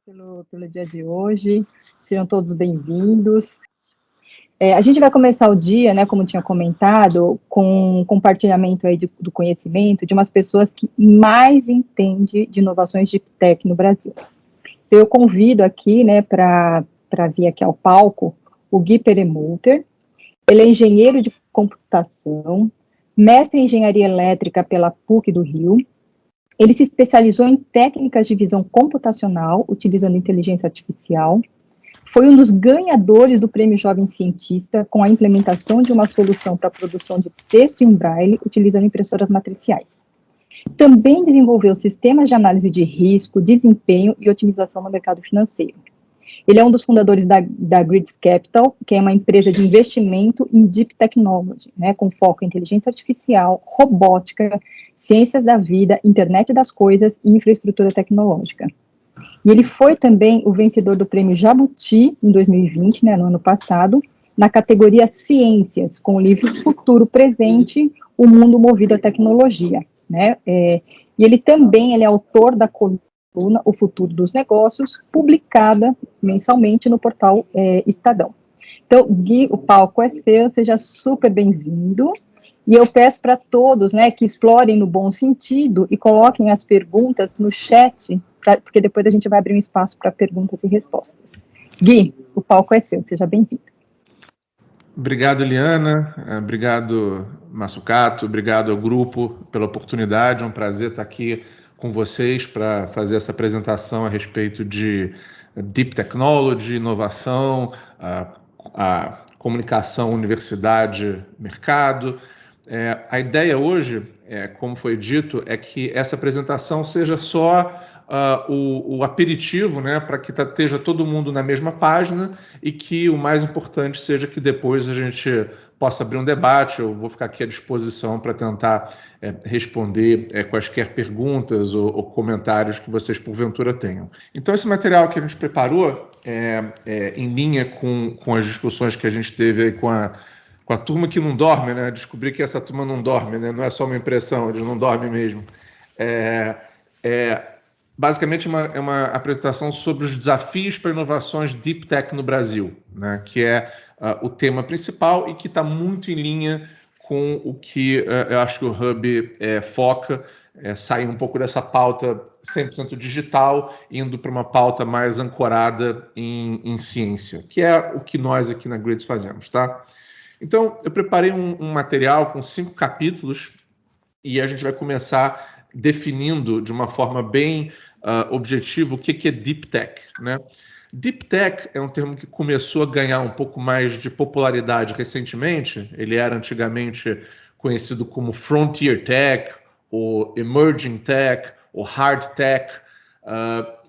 pelo dia de hoje. Sejam todos bem-vindos. A gente vai começar o dia, né, como tinha comentado, com compartilhamento aí do conhecimento de umas pessoas que mais entendem de inovações de tech no Brasil. Então, eu convido aqui, né, para vir aqui ao palco, o Gui Peremulter. Ele é engenheiro de computação, mestre em engenharia elétrica pela PUC do Rio. Ele se especializou em técnicas de visão computacional, utilizando inteligência artificial. Foi um dos ganhadores do Prêmio Jovem Cientista, com a implementação de uma solução para a produção de texto em braille, utilizando impressoras matriciais. Também desenvolveu sistemas de análise de risco, desempenho e otimização no mercado financeiro. Ele é um dos fundadores da Grids Capital, que é uma empresa de investimento em Deep Technology, né, com foco em inteligência artificial, robótica, ciências da vida, internet das coisas e infraestrutura tecnológica. E ele foi também o vencedor do Prêmio Jabuti, em 2020, né, no ano passado, na categoria Ciências, com o livro Futuro Presente, O Mundo Movido à Tecnologia. Né? E ele também é autor da coluna O Futuro dos Negócios, publicada mensalmente no portal Estadão. Então, Gui, o palco é seu, seja super bem-vindo. E eu peço para todos, né, que explorem no bom sentido e coloquem as perguntas no chat, porque depois a gente vai abrir um espaço para perguntas e respostas. Gui, o palco é seu, seja bem-vindo. Obrigado, Eliana. Obrigado, Massucato. Obrigado ao grupo pela oportunidade. É um prazer estar aqui com vocês para fazer essa apresentação a respeito de Deep Technology, inovação, a comunicação, universidade, mercado. A ideia hoje, como foi dito, é que essa apresentação seja só o aperitivo, né, para que esteja todo mundo na mesma página e que o mais importante seja que depois a gente possa abrir um debate. Eu vou ficar aqui à disposição para tentar responder quaisquer perguntas ou comentários que vocês porventura tenham. Então, esse material que a gente preparou em linha com as discussões que a gente teve aí com a turma que não dorme, né? Descobri que essa turma não dorme, né? Não é só uma impressão, eles não dormem mesmo. Basicamente, é uma apresentação sobre os desafios para inovações Deep Tech no Brasil, né? Que é o tema principal e que está muito em linha com o que eu acho que o Hub foca, sair um pouco dessa pauta 100% digital, indo para uma pauta mais ancorada em ciência, que é o que nós aqui na Grids fazemos, tá? Então, eu preparei um material com 5 capítulos e a gente vai começar definindo de uma forma bem objetiva o que é Deep Tech, né? Deep Tech é um termo que começou a ganhar um pouco mais de popularidade recentemente. Ele era antigamente conhecido como Frontier Tech, ou Emerging Tech, ou Hard Tech,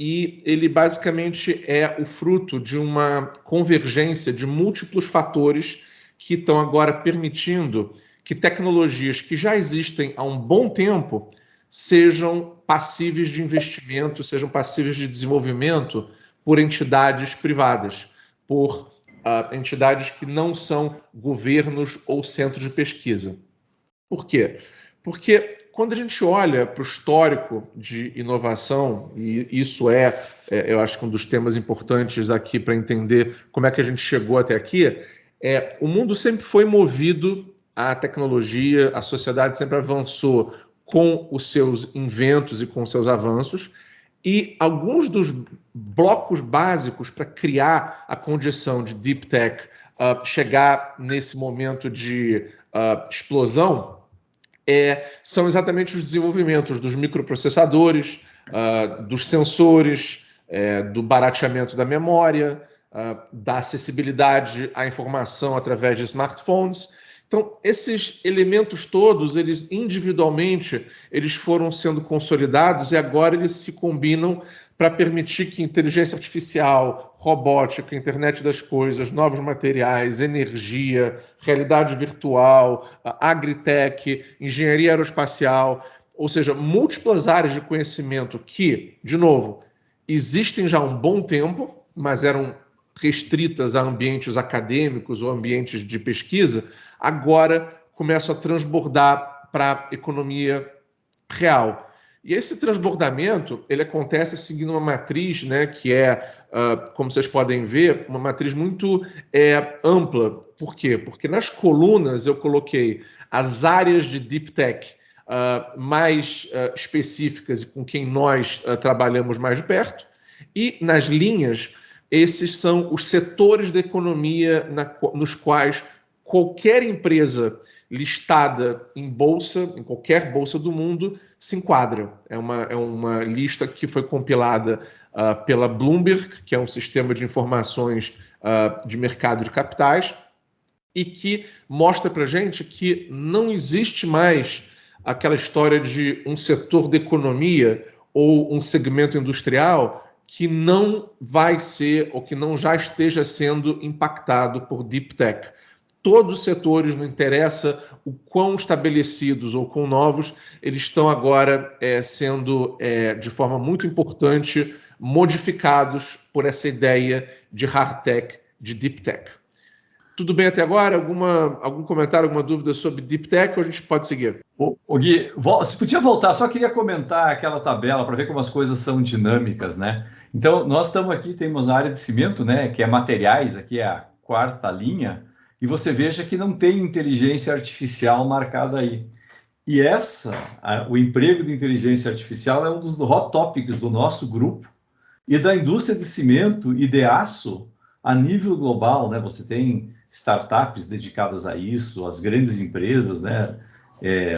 e ele basicamente é o fruto de uma convergência de múltiplos fatores que estão agora permitindo que tecnologias que já existem há um bom tempo sejam passíveis de investimento, sejam passíveis de desenvolvimento por entidades privadas, por entidades que não são governos ou centros de pesquisa. Por quê? Porque quando a gente olha para o histórico de inovação, e isso eu acho que um dos temas importantes aqui para entender como é que a gente chegou até aqui, o mundo sempre foi movido à tecnologia, a sociedade sempre avançou com os seus inventos e com os seus avanços, e alguns dos blocos básicos para criar a condição de Deep Tech chegar nesse momento de explosão são exatamente os desenvolvimentos dos microprocessadores, dos sensores, do barateamento da memória, da acessibilidade à informação através de smartphones. Então, esses elementos todos, eles individualmente, eles foram sendo consolidados e agora eles se combinam para permitir que inteligência artificial, robótica, internet das coisas, novos materiais, energia, realidade virtual, agritech, engenharia aeroespacial, ou seja, múltiplas áreas de conhecimento que, de novo, existem já há um bom tempo, mas eram restritas a ambientes acadêmicos ou ambientes de pesquisa, agora começam a transbordar para a economia real. E esse transbordamento, ele acontece seguindo uma matriz, né, que é, como vocês podem ver, uma matriz muito ampla. Por quê? Porque nas colunas eu coloquei as áreas de Deep Tech mais específicas e com quem nós trabalhamos mais de perto, e nas linhas, esses são os setores da economia nos quais qualquer empresa listada em bolsa, em qualquer bolsa do mundo, se enquadra. É uma lista que foi compilada pela Bloomberg, que é um sistema de informações de mercado de capitais, e que mostra para a gente que não existe mais aquela história de um setor da economia ou um segmento industrial que não vai ser ou que não já esteja sendo impactado por Deep Tech. Todos os setores, não interessa o quão estabelecidos ou quão novos, eles estão agora sendo, de forma muito importante, modificados por essa ideia de hard tech, de deep tech. Tudo bem até agora? Algum comentário, alguma dúvida sobre deep tech ou a gente pode seguir? O Gui, se podia voltar, só queria comentar aquela tabela para ver como as coisas são dinâmicas, né? Então, nós estamos aqui, temos a área de cimento, né, que é materiais, aqui é a quarta linha, e você veja que não tem inteligência artificial marcada aí. E o emprego de inteligência artificial é um dos hot topics do nosso grupo e da indústria de cimento e de aço a nível global, né? Você tem startups dedicadas a isso, as grandes empresas, né?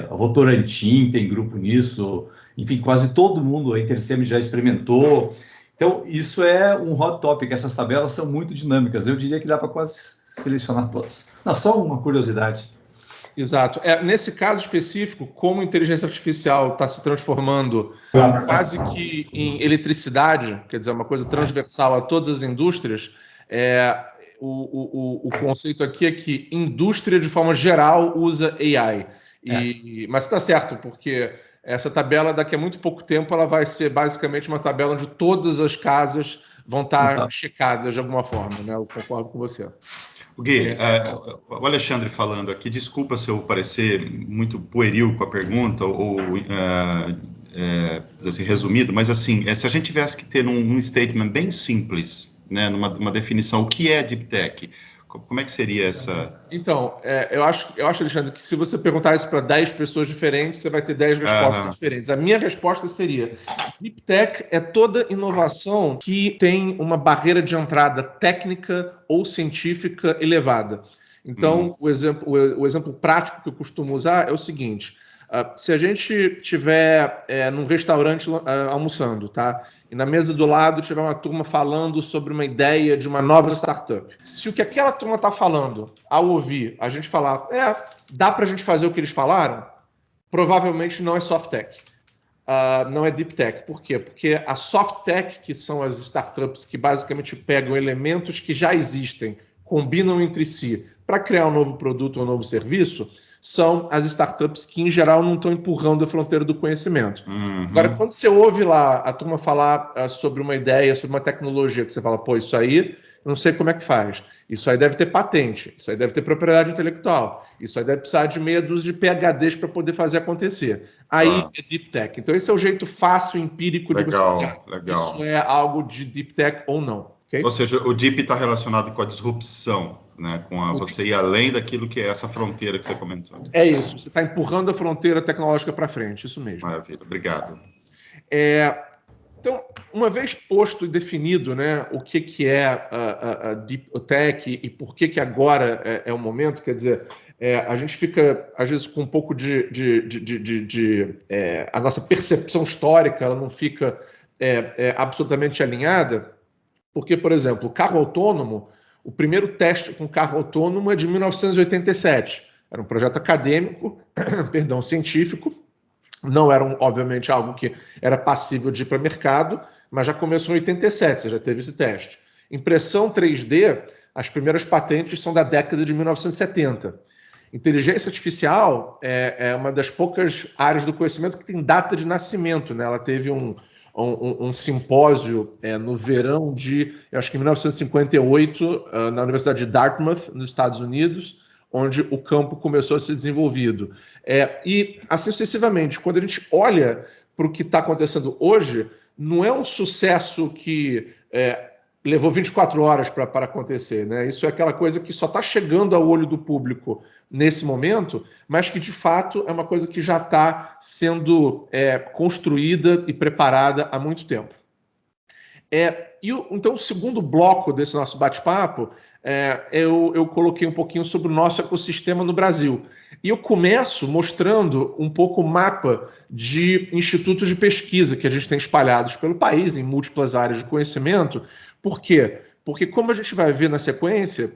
A Votorantim tem grupo nisso, enfim, quase todo mundo, a Intercem já experimentou. Então, isso é um hot topic, essas tabelas são muito dinâmicas, eu diria que dá para quase selecionar todas. Não, só uma curiosidade. Exato. Nesse caso específico, como a inteligência artificial está se transformando quase que em eletricidade, quer dizer, uma coisa transversal a todas as indústrias, o conceito aqui é que indústria, de forma geral, usa AI. Mas está certo, porque essa tabela, daqui a muito pouco tempo, ela vai ser basicamente uma tabela onde todas as casas vão estar checadas de alguma forma, né? Eu concordo com você. Gui, o Alexandre falando aqui, desculpa se eu parecer muito pueril com a pergunta, ou assim, resumido, mas assim, se a gente tivesse que ter um statement bem simples, né, numa definição, o que é Deep Tech? Como é que seria essa... Então, eu acho, Alexandre, que se você perguntar isso para 10 pessoas diferentes, você vai ter 10 respostas diferentes. A minha resposta seria: Deep Tech é toda inovação que tem uma barreira de entrada técnica ou científica elevada. Então, o exemplo prático que eu costumo usar é o seguinte: se a gente estiver num restaurante almoçando, tá? E na mesa do lado tiver uma turma falando sobre uma ideia de uma nova startup. Se o que aquela turma está falando, ao ouvir, a gente falar, dá para a gente fazer o que eles falaram, provavelmente não é soft tech, não é deep tech. Por quê? Porque a soft tech, que são as startups que basicamente pegam elementos que já existem, combinam entre si para criar um novo produto ou um novo serviço, são as startups que, em geral, não estão empurrando a fronteira do conhecimento. Agora, quando você ouve lá a turma falar sobre uma ideia, sobre uma tecnologia, que você fala, pô, isso aí, eu não sei como é que faz. Isso aí deve ter patente, isso aí deve ter propriedade intelectual, isso aí deve precisar de meia dúzia de PhDs para poder fazer acontecer. Aí é Deep Tech. Então, esse é o jeito fácil, empírico de você dizer isso é algo de Deep Tech ou não. Okay? Ou seja, o Deep está relacionado com a disrupção, né? Com você ir além daquilo que é essa fronteira que você comentou. É isso, você está empurrando a fronteira tecnológica para frente, isso mesmo. Maravilha, obrigado. Então, uma vez posto e definido, né, o que é a Deep Tech e por que agora é o momento, quer dizer, a gente fica, às vezes, com um pouco a nossa percepção histórica, ela não fica absolutamente alinhada, porque, por exemplo, o carro autônomo, o primeiro teste com carro autônomo é de 1987. Era um projeto acadêmico, perdão, científico. Não era, obviamente, algo que era passível de ir para o mercado, mas já começou em 87, você já teve esse teste. Impressão 3D, as primeiras patentes são da década de 1970. Inteligência artificial é uma das poucas áreas do conhecimento que tem data de nascimento, né? Ela teve um simpósio no verão de, eu acho que em 1958, na Universidade de Dartmouth, nos Estados Unidos, onde o campo começou a ser desenvolvido. E assim sucessivamente, quando a gente olha para o que está acontecendo hoje, não é um sucesso que levou 24 horas para acontecer, né? Isso é aquela coisa que só está chegando ao olho do público nesse momento, mas que de fato é uma coisa que já está sendo construída e preparada há muito tempo. Então, o segundo bloco desse nosso bate-papo, eu coloquei um pouquinho sobre o nosso ecossistema no Brasil. E eu começo mostrando um pouco o mapa de institutos de pesquisa que a gente tem espalhados pelo país, em múltiplas áreas de conhecimento. Por quê? Porque, como a gente vai ver na sequência,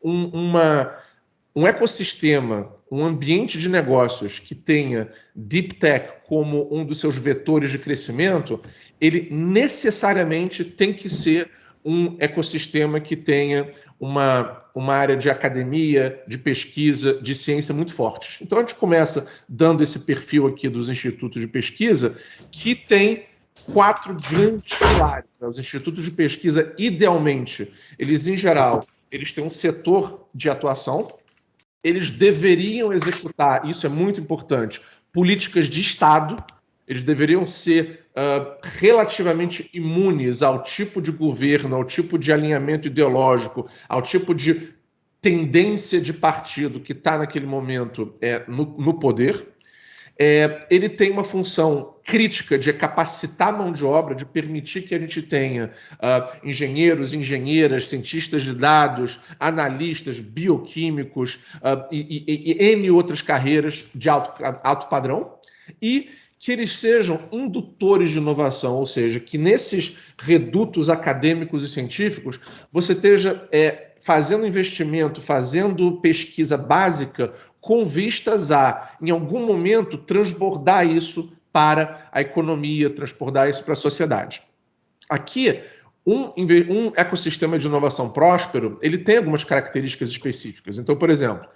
um ecossistema, um ambiente de negócios que tenha Deep Tech como um dos seus vetores de crescimento, ele necessariamente tem que ser um ecossistema que tenha uma área de academia, de pesquisa, de ciência muito fortes. Então, a gente começa dando esse perfil aqui dos institutos de pesquisa, que tem 4 grandes pilares. Os institutos de pesquisa, idealmente, eles, em geral, eles têm um setor de atuação, eles deveriam executar, isso é muito importante, políticas de Estado, eles deveriam ser relativamente imunes ao tipo de governo, ao tipo de alinhamento ideológico, ao tipo de tendência de partido que está naquele momento no poder. Ele tem uma função crítica de capacitar a mão de obra, de permitir que a gente tenha engenheiros, engenheiras, cientistas de dados, analistas, bioquímicos e N outras carreiras de alto padrão, e que eles sejam indutores de inovação, ou seja, que nesses redutos acadêmicos e científicos você esteja fazendo investimento, fazendo pesquisa básica com vistas a, em algum momento, transbordar isso para a economia, transbordar isso para a sociedade. Aqui, um ecossistema de inovação próspero, ele tem algumas características específicas. Então, por exemplo,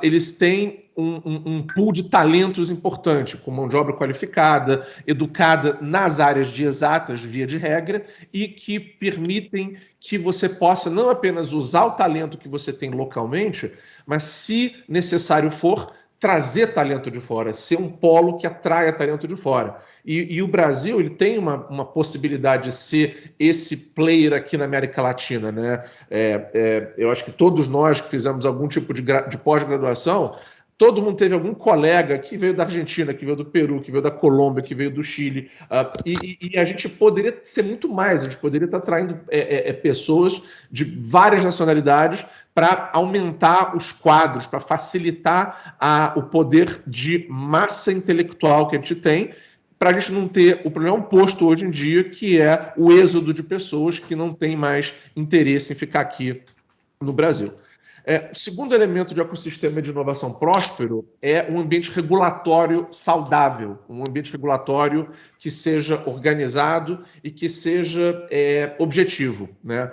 eles têm um pool de talentos importante, com mão de obra qualificada, educada nas áreas de exatas, via de regra, e que permitem que você possa não apenas usar o talento que você tem localmente, mas, se necessário for, trazer talento de fora, ser um polo que atraia talento de fora. E o Brasil, ele tem uma possibilidade de ser esse player aqui na América Latina, né? Eu acho que todos nós que fizemos algum tipo de pós-graduação, todo mundo teve algum colega que veio da Argentina, que veio do Peru, que veio da Colômbia, que veio do Chile, e a gente poderia ser muito mais, a gente poderia estar atraindo pessoas de várias nacionalidades para aumentar os quadros, para facilitar o poder de massa intelectual que a gente tem, para a gente não ter o problema oposto hoje em dia, que é o êxodo de pessoas que não têm mais interesse em ficar aqui no Brasil. O segundo elemento de ecossistema de inovação próspero é um ambiente regulatório saudável, um ambiente regulatório que seja organizado e que seja objetivo, né?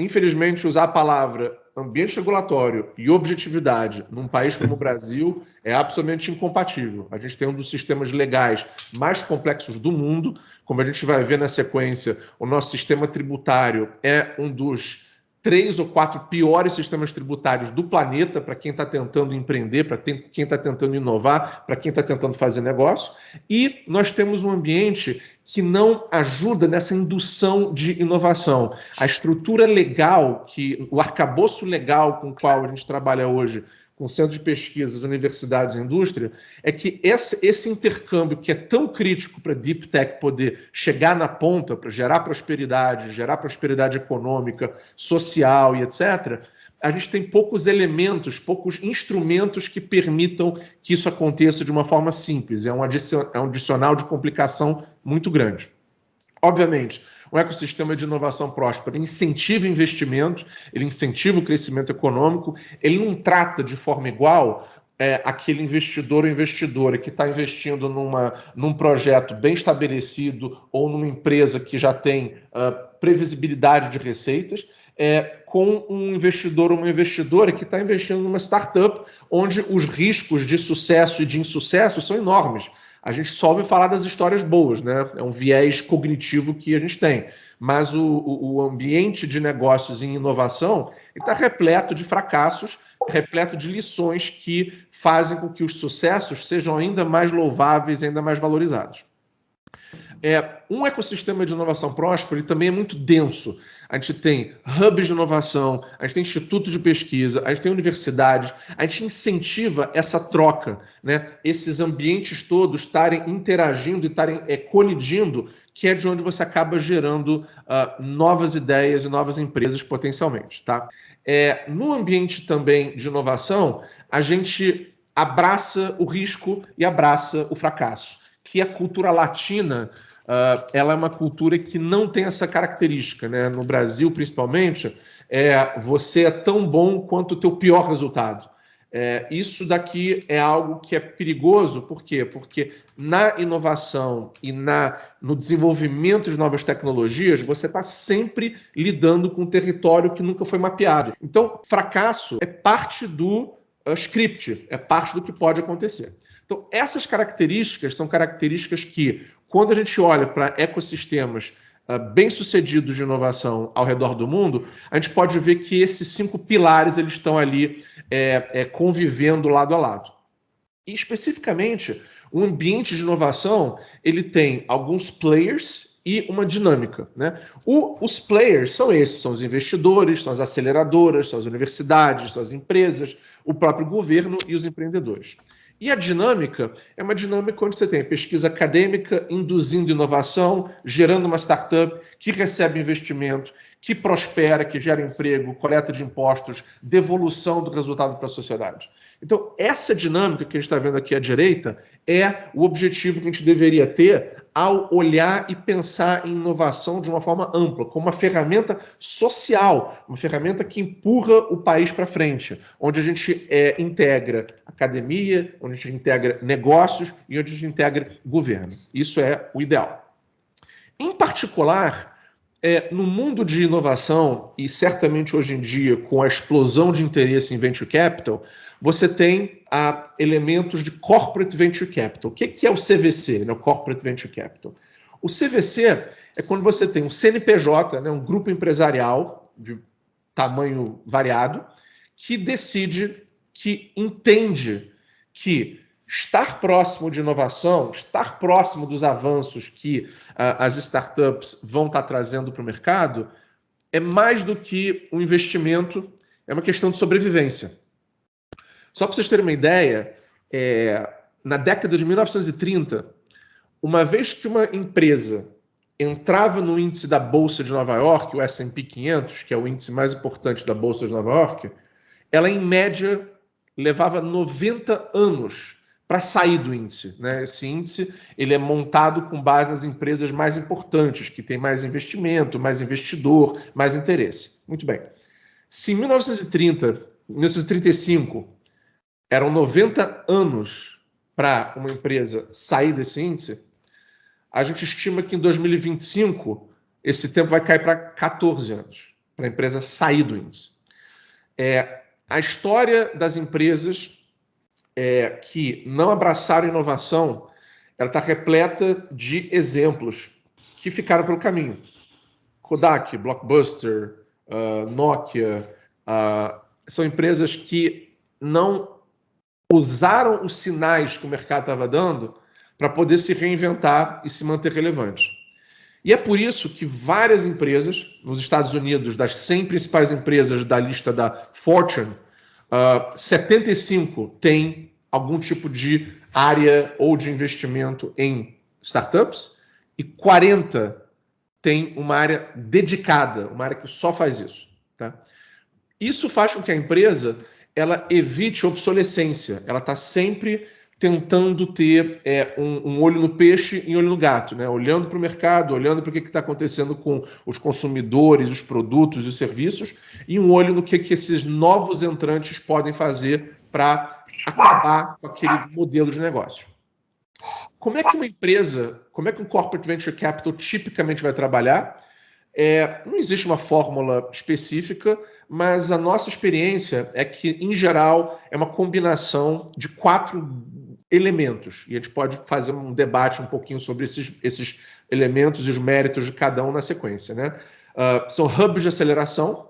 Infelizmente, usar a palavra ambiente regulatório e objetividade num país como o Brasil é absolutamente incompatível. A gente tem um dos sistemas legais mais complexos do mundo. Como a gente vai ver na sequência, o nosso sistema tributário é um dos 3 ou 4 piores sistemas tributários do planeta para quem está tentando empreender, para quem está tentando inovar, para quem está tentando fazer negócio. E nós temos um ambiente que não ajuda nessa indução de inovação. A estrutura legal, o arcabouço legal com o qual a gente trabalha hoje, com centros de pesquisas, universidades e indústria, é que esse intercâmbio que é tão crítico para a Deep Tech poder chegar na ponta, para gerar prosperidade econômica, social e etc., a gente tem poucos elementos, poucos instrumentos que permitam que isso aconteça de uma forma simples. É um adicional de complicação muito grande. Obviamente, um ecossistema de inovação próspera incentiva investimento, ele incentiva o crescimento econômico, ele não trata de forma igual aquele investidor ou investidora que está investindo num projeto bem estabelecido ou numa empresa que já tem previsibilidade de receitas, com um investidor ou uma investidora que está investindo numa startup onde os riscos de sucesso e de insucesso são enormes. A gente só ouve falar das histórias boas, né? É um viés cognitivo que a gente tem. Mas o ambiente de negócios em inovação está repleto de fracassos, repleto de lições que fazem com que os sucessos sejam ainda mais louváveis, ainda mais valorizados. Um ecossistema de inovação próspero ele também é muito denso. A gente tem hubs de inovação, a gente tem institutos de pesquisa, a gente tem universidades, a gente incentiva essa troca, né? Esses ambientes todos estarem interagindo e estarem colidindo, que é de onde você acaba gerando novas ideias e novas empresas potencialmente, tá? No ambiente também de inovação, a gente abraça o risco e abraça o fracasso, que a cultura latina ela é uma cultura que não tem essa característica, né? No Brasil, principalmente, você é tão bom quanto o teu pior resultado. Isso daqui é algo que é perigoso, por quê? Porque na inovação e no desenvolvimento de novas tecnologias, você está sempre lidando com um território que nunca foi mapeado. Então, fracasso é parte do script, é parte do que pode acontecer. Então, essas características são características que, quando a gente olha para ecossistemas bem-sucedidos de inovação ao redor do mundo, a gente pode ver que esses 5 pilares eles estão ali convivendo lado a lado. E, especificamente, o ambiente de inovação ele tem alguns players e uma dinâmica, né? Os players são esses, são os investidores, são as aceleradoras, são as universidades, são as empresas, o próprio governo e os empreendedores. E a dinâmica é uma dinâmica onde você tem pesquisa acadêmica induzindo inovação, gerando uma startup que recebe investimento, que prospera, que gera emprego, coleta de impostos, devolução do resultado para a sociedade. Então, essa dinâmica que a gente está vendo aqui à direita é o objetivo que a gente deveria ter ao olhar e pensar em inovação de uma forma ampla, como uma ferramenta social, uma ferramenta que empurra o país para frente, onde a gente integra academia, onde a gente integra negócios e onde a gente integra governo. Isso é o ideal. Em particular, no mundo de inovação, e certamente hoje em dia, com a explosão de interesse em venture capital, você tem elementos de corporate venture capital. O que é o CVC, né, o corporate venture capital? O CVC é quando você tem um CNPJ, né, um grupo empresarial de tamanho variado, que decide, que entende que estar próximo de inovação, estar próximo dos avanços que as startups vão estar trazendo para o mercado, é mais do que um investimento, é uma questão de sobrevivência. Só para vocês terem uma ideia, na década de 1930, uma vez que uma empresa entrava no índice da Bolsa de Nova York, o S&P 500, que é o índice mais importante da Bolsa de Nova York, ela, em média, levava 90 anos para sair do índice, né? Esse índice ele é montado com base nas empresas mais importantes, que têm mais investimento, mais investidor, mais interesse. Muito bem. Se em 1935 eram 90 anos para uma empresa sair desse índice, a gente estima que em 2025 esse tempo vai cair para 14 anos para a empresa sair do índice. A história das empresas que não abraçaram inovação, ela está repleta de exemplos que ficaram pelo caminho. Kodak, Blockbuster, Nokia, são empresas que não usaram os sinais que o mercado estava dando para poder se reinventar e se manter relevante. E é por isso que várias empresas, nos Estados Unidos, das 100 principais empresas da lista da Fortune, 75 tem algum tipo de área ou de investimento em startups e 40 tem uma área dedicada, uma área que só faz isso. Tá? Isso faz com que a empresa ela evite obsolescência. Ela está sempre tentando ter um olho no peixe e um olho no gato, né? Olhando para o mercado, olhando para o que está acontecendo com os consumidores, os produtos e os serviços, e um olho no que esses novos entrantes podem fazer para acabar com aquele modelo de negócio. Como é que uma empresa, como é que um corporate venture capital tipicamente vai trabalhar? Não existe uma fórmula específica, mas a nossa experiência é que, em geral, é uma combinação de 4 elementos. E a gente pode fazer um debate um pouquinho sobre esses elementos e os méritos de cada um na sequência, né? São hubs de aceleração,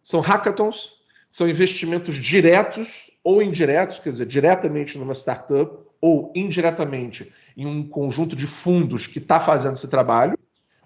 são hackathons, são investimentos diretos ou indiretos, quer dizer, diretamente numa startup ou indiretamente em um conjunto de fundos que está fazendo esse trabalho,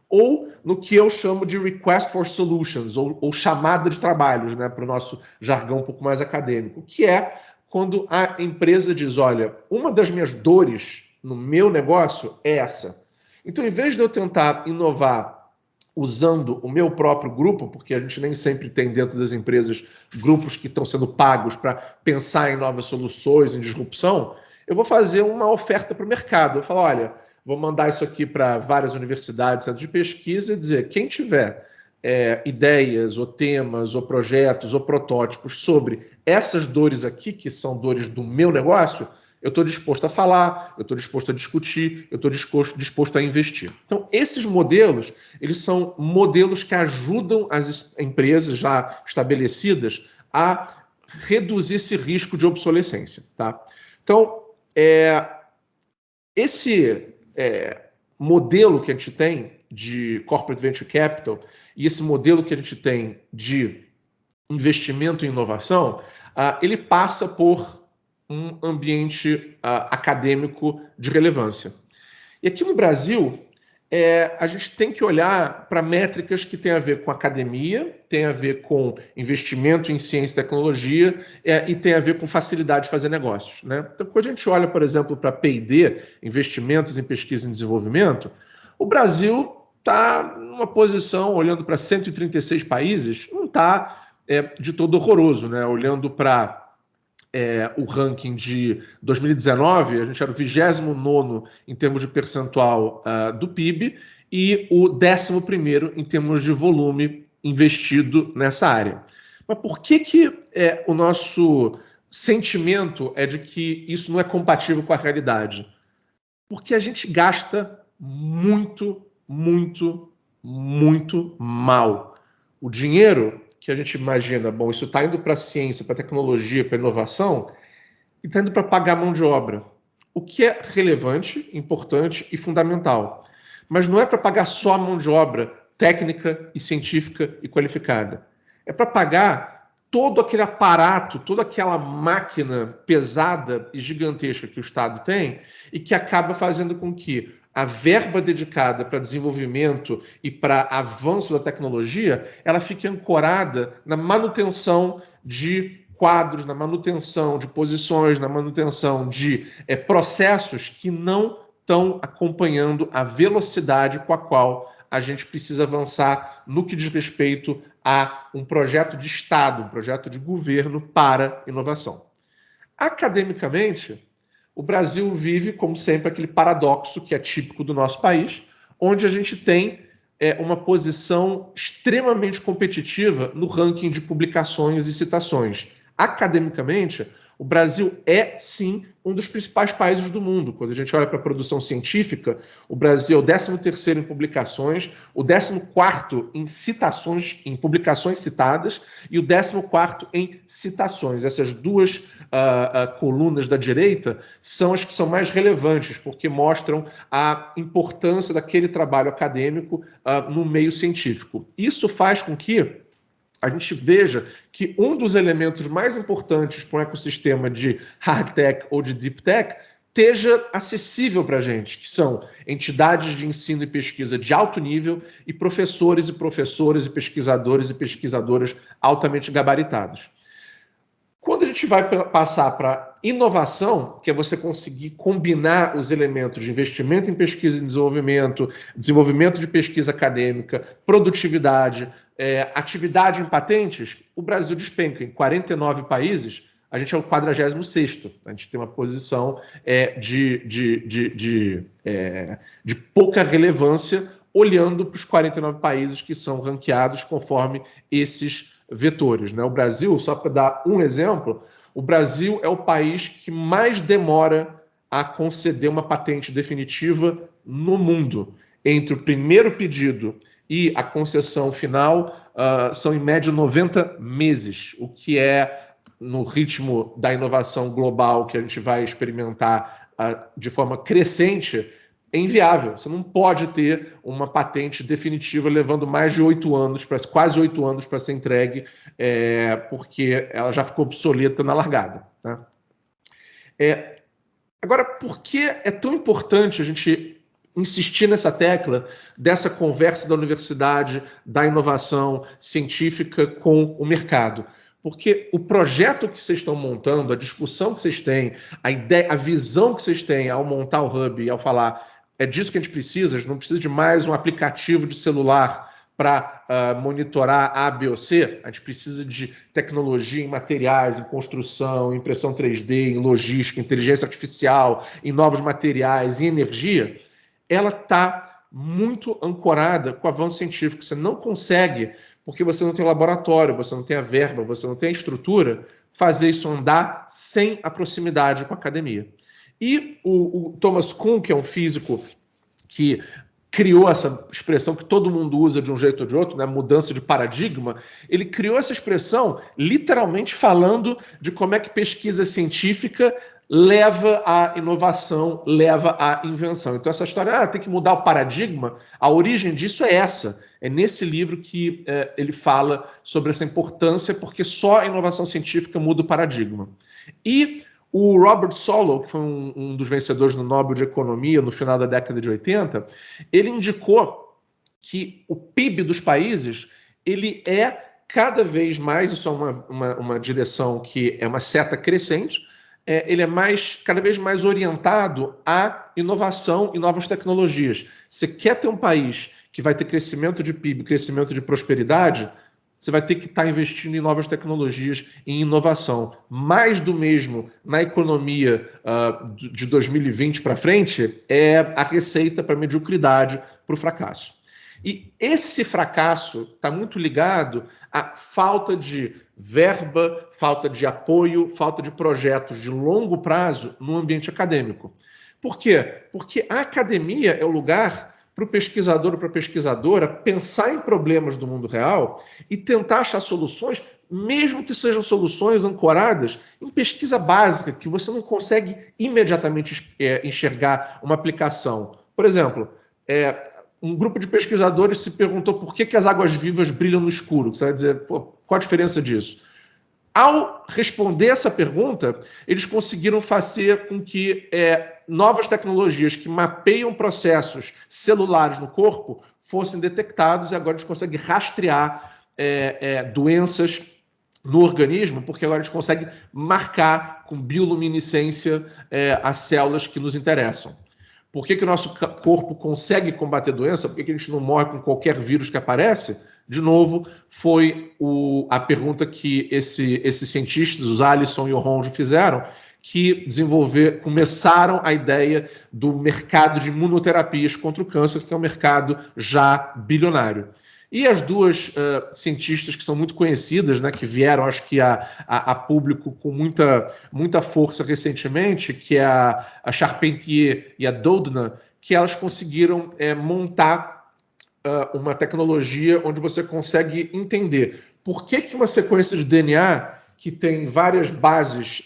ou no que eu chamo de request for solutions, ou chamada de trabalhos, né, para o nosso jargão um pouco mais acadêmico, que é quando a empresa diz, olha, uma das minhas dores no meu negócio é essa. Então, em vez de eu tentar inovar usando o meu próprio grupo, porque a gente nem sempre tem dentro das empresas grupos que estão sendo pagos para pensar em novas soluções, em disrupção, eu vou fazer uma oferta para o mercado. Eu falo, olha, vou mandar isso aqui para várias universidades, centros de pesquisa e dizer, quem tiver ideias, ou temas, ou projetos, ou protótipos sobre essas dores aqui, que são dores do meu negócio, eu estou disposto a falar, eu estou disposto a discutir, eu estou disposto a investir. Então, esses modelos, eles são modelos que ajudam as empresas já estabelecidas a reduzir esse risco de obsolescência. Tá? Então, esse modelo que a gente tem de Corporate Venture Capital e esse modelo que a gente tem de investimento em inovação, ele passa por um ambiente acadêmico de relevância. E aqui no Brasil, a gente tem que olhar para métricas que têm a ver com academia, tem a ver com investimento em ciência e tecnologia e tem a ver com facilidade de fazer negócios. Né? Então, quando a gente olha, por exemplo, para P&D, investimentos em pesquisa e desenvolvimento, o Brasil está numa posição, olhando para 136 países, não está de todo horroroso. Né? Olhando para o ranking de 2019, a gente era o 29º em termos de percentual do PIB e o 11º em termos de volume investido nessa área. Mas por que o nosso sentimento é de que isso não é compatível com a realidade? Porque a gente gasta muito, muito, muito mal. O dinheiro que a gente imagina, bom, isso está indo para a ciência, para a tecnologia, para a inovação, e está indo para pagar mão de obra. O que é relevante, importante e fundamental. Mas não é para pagar só a mão de obra técnica e científica e qualificada. É para pagar todo aquele aparato, toda aquela máquina pesada e gigantesca que o Estado tem e que acaba fazendo com que a verba dedicada para desenvolvimento e para avanço da tecnologia, ela fique ancorada na manutenção de quadros, na manutenção de posições, na manutenção de processos que não estão acompanhando a velocidade com a qual a gente precisa avançar no que diz respeito a um projeto de Estado, um projeto de governo para inovação. Academicamente, o Brasil vive, como sempre, aquele paradoxo que é típico do nosso país, onde a gente tem uma posição extremamente competitiva no ranking de publicações e citações. Academicamente, o Brasil é, sim, um dos principais países do mundo. Quando a gente olha para a produção científica, o Brasil é o 13º em publicações, o 14º em citações, em publicações citadas, e o 14º em citações. Essas duas colunas da direita são as que são mais relevantes, porque mostram a importância daquele trabalho acadêmico no meio científico. Isso faz com que a gente veja que um dos elementos mais importantes para um ecossistema de hard tech ou de deep tech esteja acessível para a gente, que são entidades de ensino e pesquisa de alto nível e professores e professoras e pesquisadoras altamente gabaritados. Quando a gente vai passar para inovação, que é você conseguir combinar os elementos de investimento em pesquisa e desenvolvimento de pesquisa acadêmica, produtividade, atividade em patentes, o Brasil despenca. Em 49 países, a gente é o 46º. A gente tem uma posição de pouca relevância, olhando para os 49 países que são ranqueados conforme esses vetores. Né? O Brasil, só para dar um exemplo, o Brasil é o país que mais demora a conceder uma patente definitiva no mundo. Entre o primeiro pedido e a concessão final, são em média 90 meses, o que é, no ritmo da inovação global que a gente vai experimentar de forma crescente, é inviável. Você não pode ter uma patente definitiva levando mais de 8 anos, quase 8 anos para ser entregue, porque ela já ficou obsoleta na largada. Tá? Agora, por que é tão importante a gente insistir nessa tecla dessa conversa da universidade, da inovação científica com o mercado? Porque o projeto que vocês estão montando, a discussão que vocês têm, a ideia, a visão que vocês têm ao montar o Hub e ao falar é disso que a gente precisa, a gente não precisa de mais um aplicativo de celular para monitorar A, B ou C, a gente precisa de tecnologia em materiais, em construção, em impressão 3D, em logística, inteligência artificial, em novos materiais, em energia, ela está muito ancorada com o avanço científico. Você não consegue, porque você não tem laboratório, você não tem a verba, você não tem a estrutura, fazer isso andar sem a proximidade com a academia. E o Thomas Kuhn, que é um físico que criou essa expressão que todo mundo usa de um jeito ou de outro, né? Mudança de paradigma, ele criou essa expressão literalmente falando de como é que pesquisa científica leva à inovação, leva à invenção. Então essa história, tem que mudar o paradigma, a origem disso é essa. É nesse livro que ele fala sobre essa importância, porque só a inovação científica muda o paradigma. E o Robert Solow, que foi um dos vencedores do Nobel de Economia no final da década de 80, ele indicou que o PIB dos países ele é cada vez mais, isso é uma direção que é uma seta crescente, ele é cada vez mais orientado à inovação e novas tecnologias. Você quer ter um país que vai ter crescimento de PIB, crescimento de prosperidade, você vai ter que estar investindo em novas tecnologias e em inovação. Mais do mesmo na economia de 2020 para frente é a receita para a mediocridade, para o fracasso. E esse fracasso está muito ligado à falta de verba, falta de apoio, falta de projetos de longo prazo no ambiente acadêmico. Por quê? Porque a academia é o lugar para o pesquisador ou para a pesquisadora pensar em problemas do mundo real e tentar achar soluções, mesmo que sejam soluções ancoradas em pesquisa básica, que você não consegue imediatamente enxergar uma aplicação. Por exemplo, um grupo de pesquisadores se perguntou por que as águas vivas brilham no escuro. Você vai dizer, qual a diferença disso? Ao responder essa pergunta, eles conseguiram fazer com que novas tecnologias que mapeiam processos celulares no corpo fossem detectados e agora a gente consegue rastrear doenças no organismo, porque agora a gente consegue marcar com bioluminescência as células que nos interessam. Por que o nosso corpo consegue combater doença? Por que a gente não morre com qualquer vírus que aparece? De novo, foi a pergunta que esses cientistas, os Alisson e o Ronjo, fizeram, que começaram a ideia do mercado de imunoterapias contra o câncer, que é um mercado já bilionário. E as duas cientistas que são muito conhecidas, né, que vieram, acho que a público com muita força recentemente, que é a Charpentier e a Doudna, que elas conseguiram montar uma tecnologia onde você consegue entender por que uma sequência de DNA que tem várias bases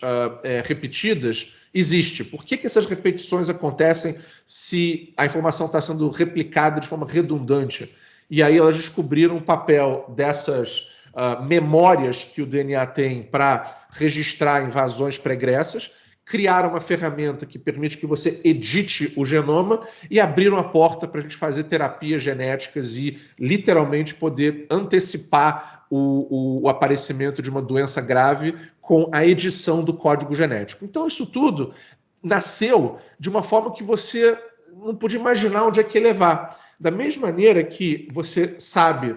repetidas existe. Por que essas repetições acontecem se a informação está sendo replicada de forma redundante? E aí elas descobriram o papel dessas memórias que o DNA tem para registrar invasões pregressas, criaram uma ferramenta que permite que você edite o genoma e abriram a porta para a gente fazer terapias genéticas e literalmente poder antecipar o aparecimento de uma doença grave com a edição do código genético. Então isso tudo nasceu de uma forma que você não podia imaginar onde é que ia levar. Da mesma maneira que você sabe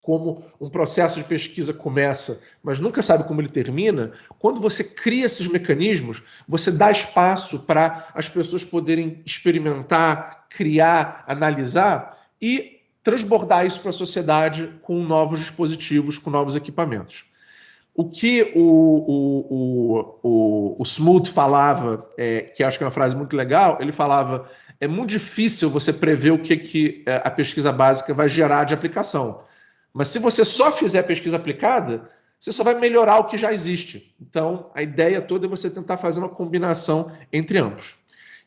como um processo de pesquisa começa, mas nunca sabe como ele termina, quando você cria esses mecanismos, você dá espaço para as pessoas poderem experimentar, criar, analisar e transbordar isso para a sociedade com novos dispositivos, com novos equipamentos. O que o Smoot falava, que acho que é uma frase muito legal, ele falava: é muito difícil você prever o que a pesquisa básica vai gerar de aplicação. Mas se você só fizer pesquisa aplicada, você só vai melhorar o que já existe. Então, a ideia toda é você tentar fazer uma combinação entre ambos.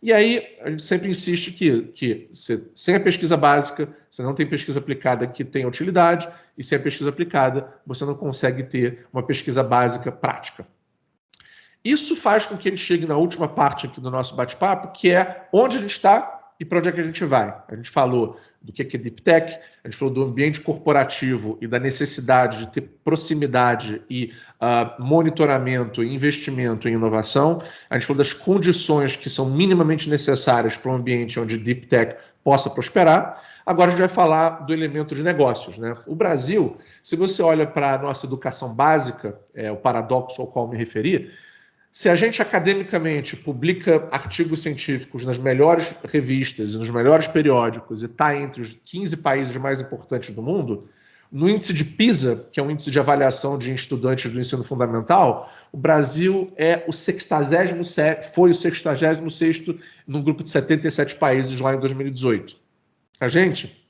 E aí, a gente sempre insiste que sem a pesquisa básica, você não tem pesquisa aplicada que tenha utilidade, e sem a pesquisa aplicada, você não consegue ter uma pesquisa básica prática. Isso faz com que a gente chegue na última parte aqui do nosso bate-papo, que é onde a gente está e para onde é que a gente vai. A gente falou do que é Deep Tech, a gente falou do ambiente corporativo e da necessidade de ter proximidade e monitoramento e investimento em inovação. A gente falou das condições que são minimamente necessárias para um ambiente onde Deep Tech possa prosperar. Agora a gente vai falar do elemento de negócios, né? O Brasil, se você olha para a nossa educação básica, o paradoxo ao qual me referi, se a gente academicamente publica artigos científicos nas melhores revistas, nos melhores periódicos e está entre os 15 países mais importantes do mundo, no índice de PISA, que é um índice de avaliação de estudantes do ensino fundamental, o Brasil foi o 66º num grupo de 77 países lá em 2018. A gente,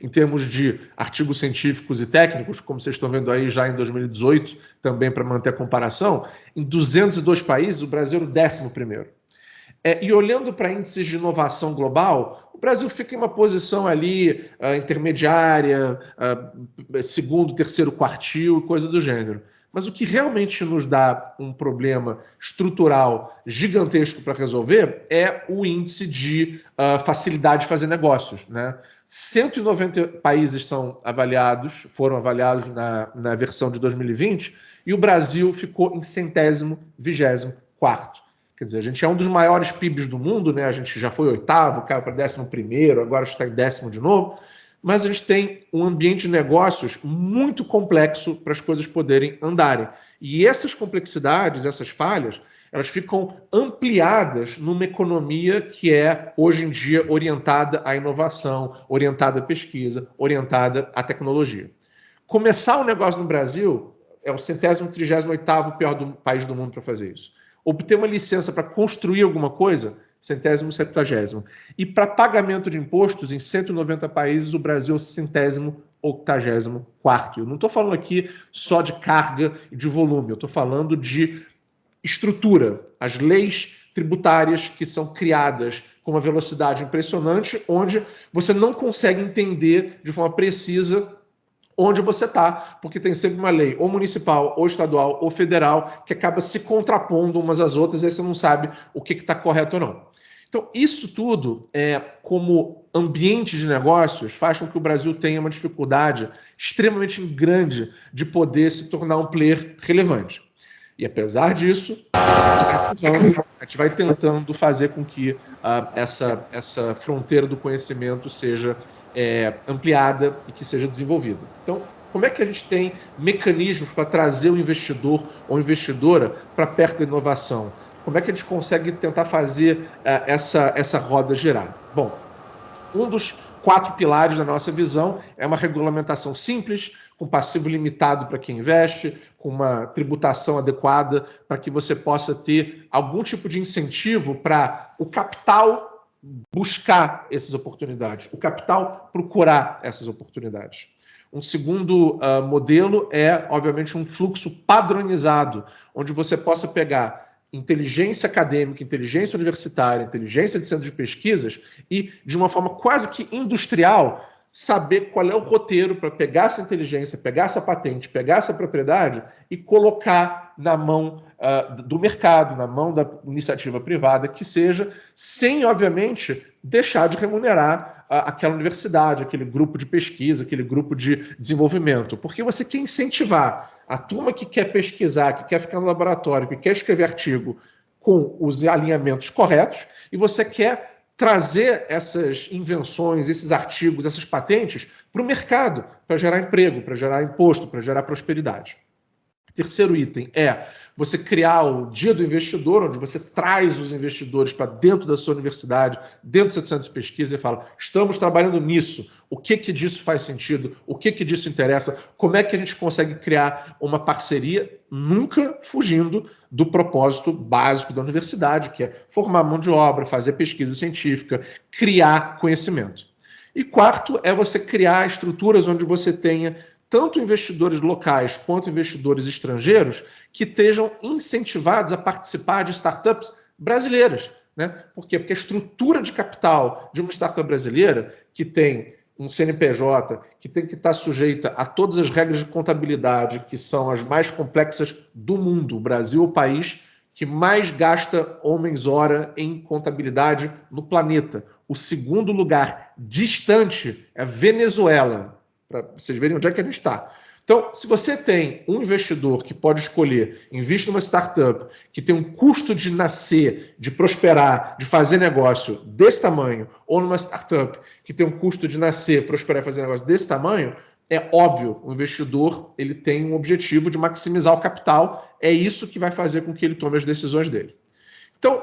em termos de artigos científicos e técnicos, como vocês estão vendo aí já em 2018, também para manter a comparação, em 202 países, o Brasil é o 11º. E olhando para índices de inovação global, o Brasil fica em uma posição ali intermediária, segundo, terceiro quartil, coisa do gênero. Mas o que realmente nos dá um problema estrutural gigantesco para resolver é o índice de facilidade de fazer negócios, né? 190 países foram avaliados na versão de 2020, e o Brasil ficou em 124º. Quer dizer, a gente é um dos maiores PIBs do mundo, né? A gente já foi 8º, caiu para 11º, agora está em 10º de novo, mas a gente tem um ambiente de negócios muito complexo para as coisas poderem andarem. E essas complexidades, essas falhas, elas ficam ampliadas numa economia que é, hoje em dia, orientada à inovação, orientada à pesquisa, orientada à tecnologia. Começar um negócio no Brasil é o 138º pior país do mundo para fazer isso. Obter uma licença para construir alguma coisa, 170º. E para pagamento de impostos, em 190 países, o Brasil é o 184º. Eu não estou falando aqui só de carga e de volume, eu estou falando de estrutura, as leis tributárias que são criadas com uma velocidade impressionante, onde você não consegue entender de forma precisa onde você está, porque tem sempre uma lei ou municipal, ou estadual, ou federal, que acaba se contrapondo umas às outras, e aí você não sabe o que está correto ou não. Então, isso tudo, como ambiente de negócios, faz com que o Brasil tenha uma dificuldade extremamente grande de poder se tornar um player relevante. E apesar disso, a gente vai tentando fazer com que essa fronteira do conhecimento seja ampliada e que seja desenvolvida. Então, como é que a gente tem mecanismos para trazer o investidor ou investidora para perto da inovação? Como é que a gente consegue tentar fazer essa roda girar? Bom, um dos 4 pilares da nossa visão é uma regulamentação simples, com passivo limitado para quem investe, com uma tributação adequada para que você possa ter algum tipo de incentivo para o capital buscar essas oportunidades, o capital procurar essas oportunidades. Um segundo modelo é, obviamente, um fluxo padronizado, onde você possa pegar inteligência acadêmica, inteligência universitária, inteligência de centro de pesquisas e, de uma forma quase que industrial, saber qual é o roteiro para pegar essa inteligência, pegar essa patente, pegar essa propriedade e colocar na mão do mercado, na mão da iniciativa privada, que seja, sem, obviamente, deixar de remunerar aquela universidade, aquele grupo de pesquisa, aquele grupo de desenvolvimento. Porque você quer incentivar a turma que quer pesquisar, que quer ficar no laboratório, que quer escrever artigo com os alinhamentos corretos, e você quer trazer essas invenções, esses artigos, essas patentes para o mercado, para gerar emprego, para gerar imposto, para gerar prosperidade. Terceiro item é você criar o Dia do Investidor, onde você traz os investidores para dentro da sua universidade, dentro do seu centro de pesquisa e fala, estamos trabalhando nisso, o que disso faz sentido, o que disso interessa, como é que a gente consegue criar uma parceria, nunca fugindo do propósito básico da universidade, que é formar mão de obra, fazer pesquisa científica, criar conhecimento. E quarto é você criar estruturas onde você tenha tanto investidores locais quanto investidores estrangeiros que estejam incentivados a participar de startups brasileiras, né? Por quê? Porque a estrutura de capital de uma startup brasileira, que tem um CNPJ, que tem que estar sujeita a todas as regras de contabilidade, que são as mais complexas do mundo. O Brasil é o país que mais gasta homens-hora em contabilidade no planeta. O segundo lugar distante é a Venezuela, para vocês verem onde é que a gente está. Então, se você tem um investidor que pode escolher, investe numa startup que tem um custo de nascer, de prosperar, de fazer negócio desse tamanho, ou numa startup que tem um custo de nascer, prosperar e fazer negócio desse tamanho, é óbvio, o investidor ele tem um objetivo de maximizar o capital, é isso que vai fazer com que ele tome as decisões dele. Então,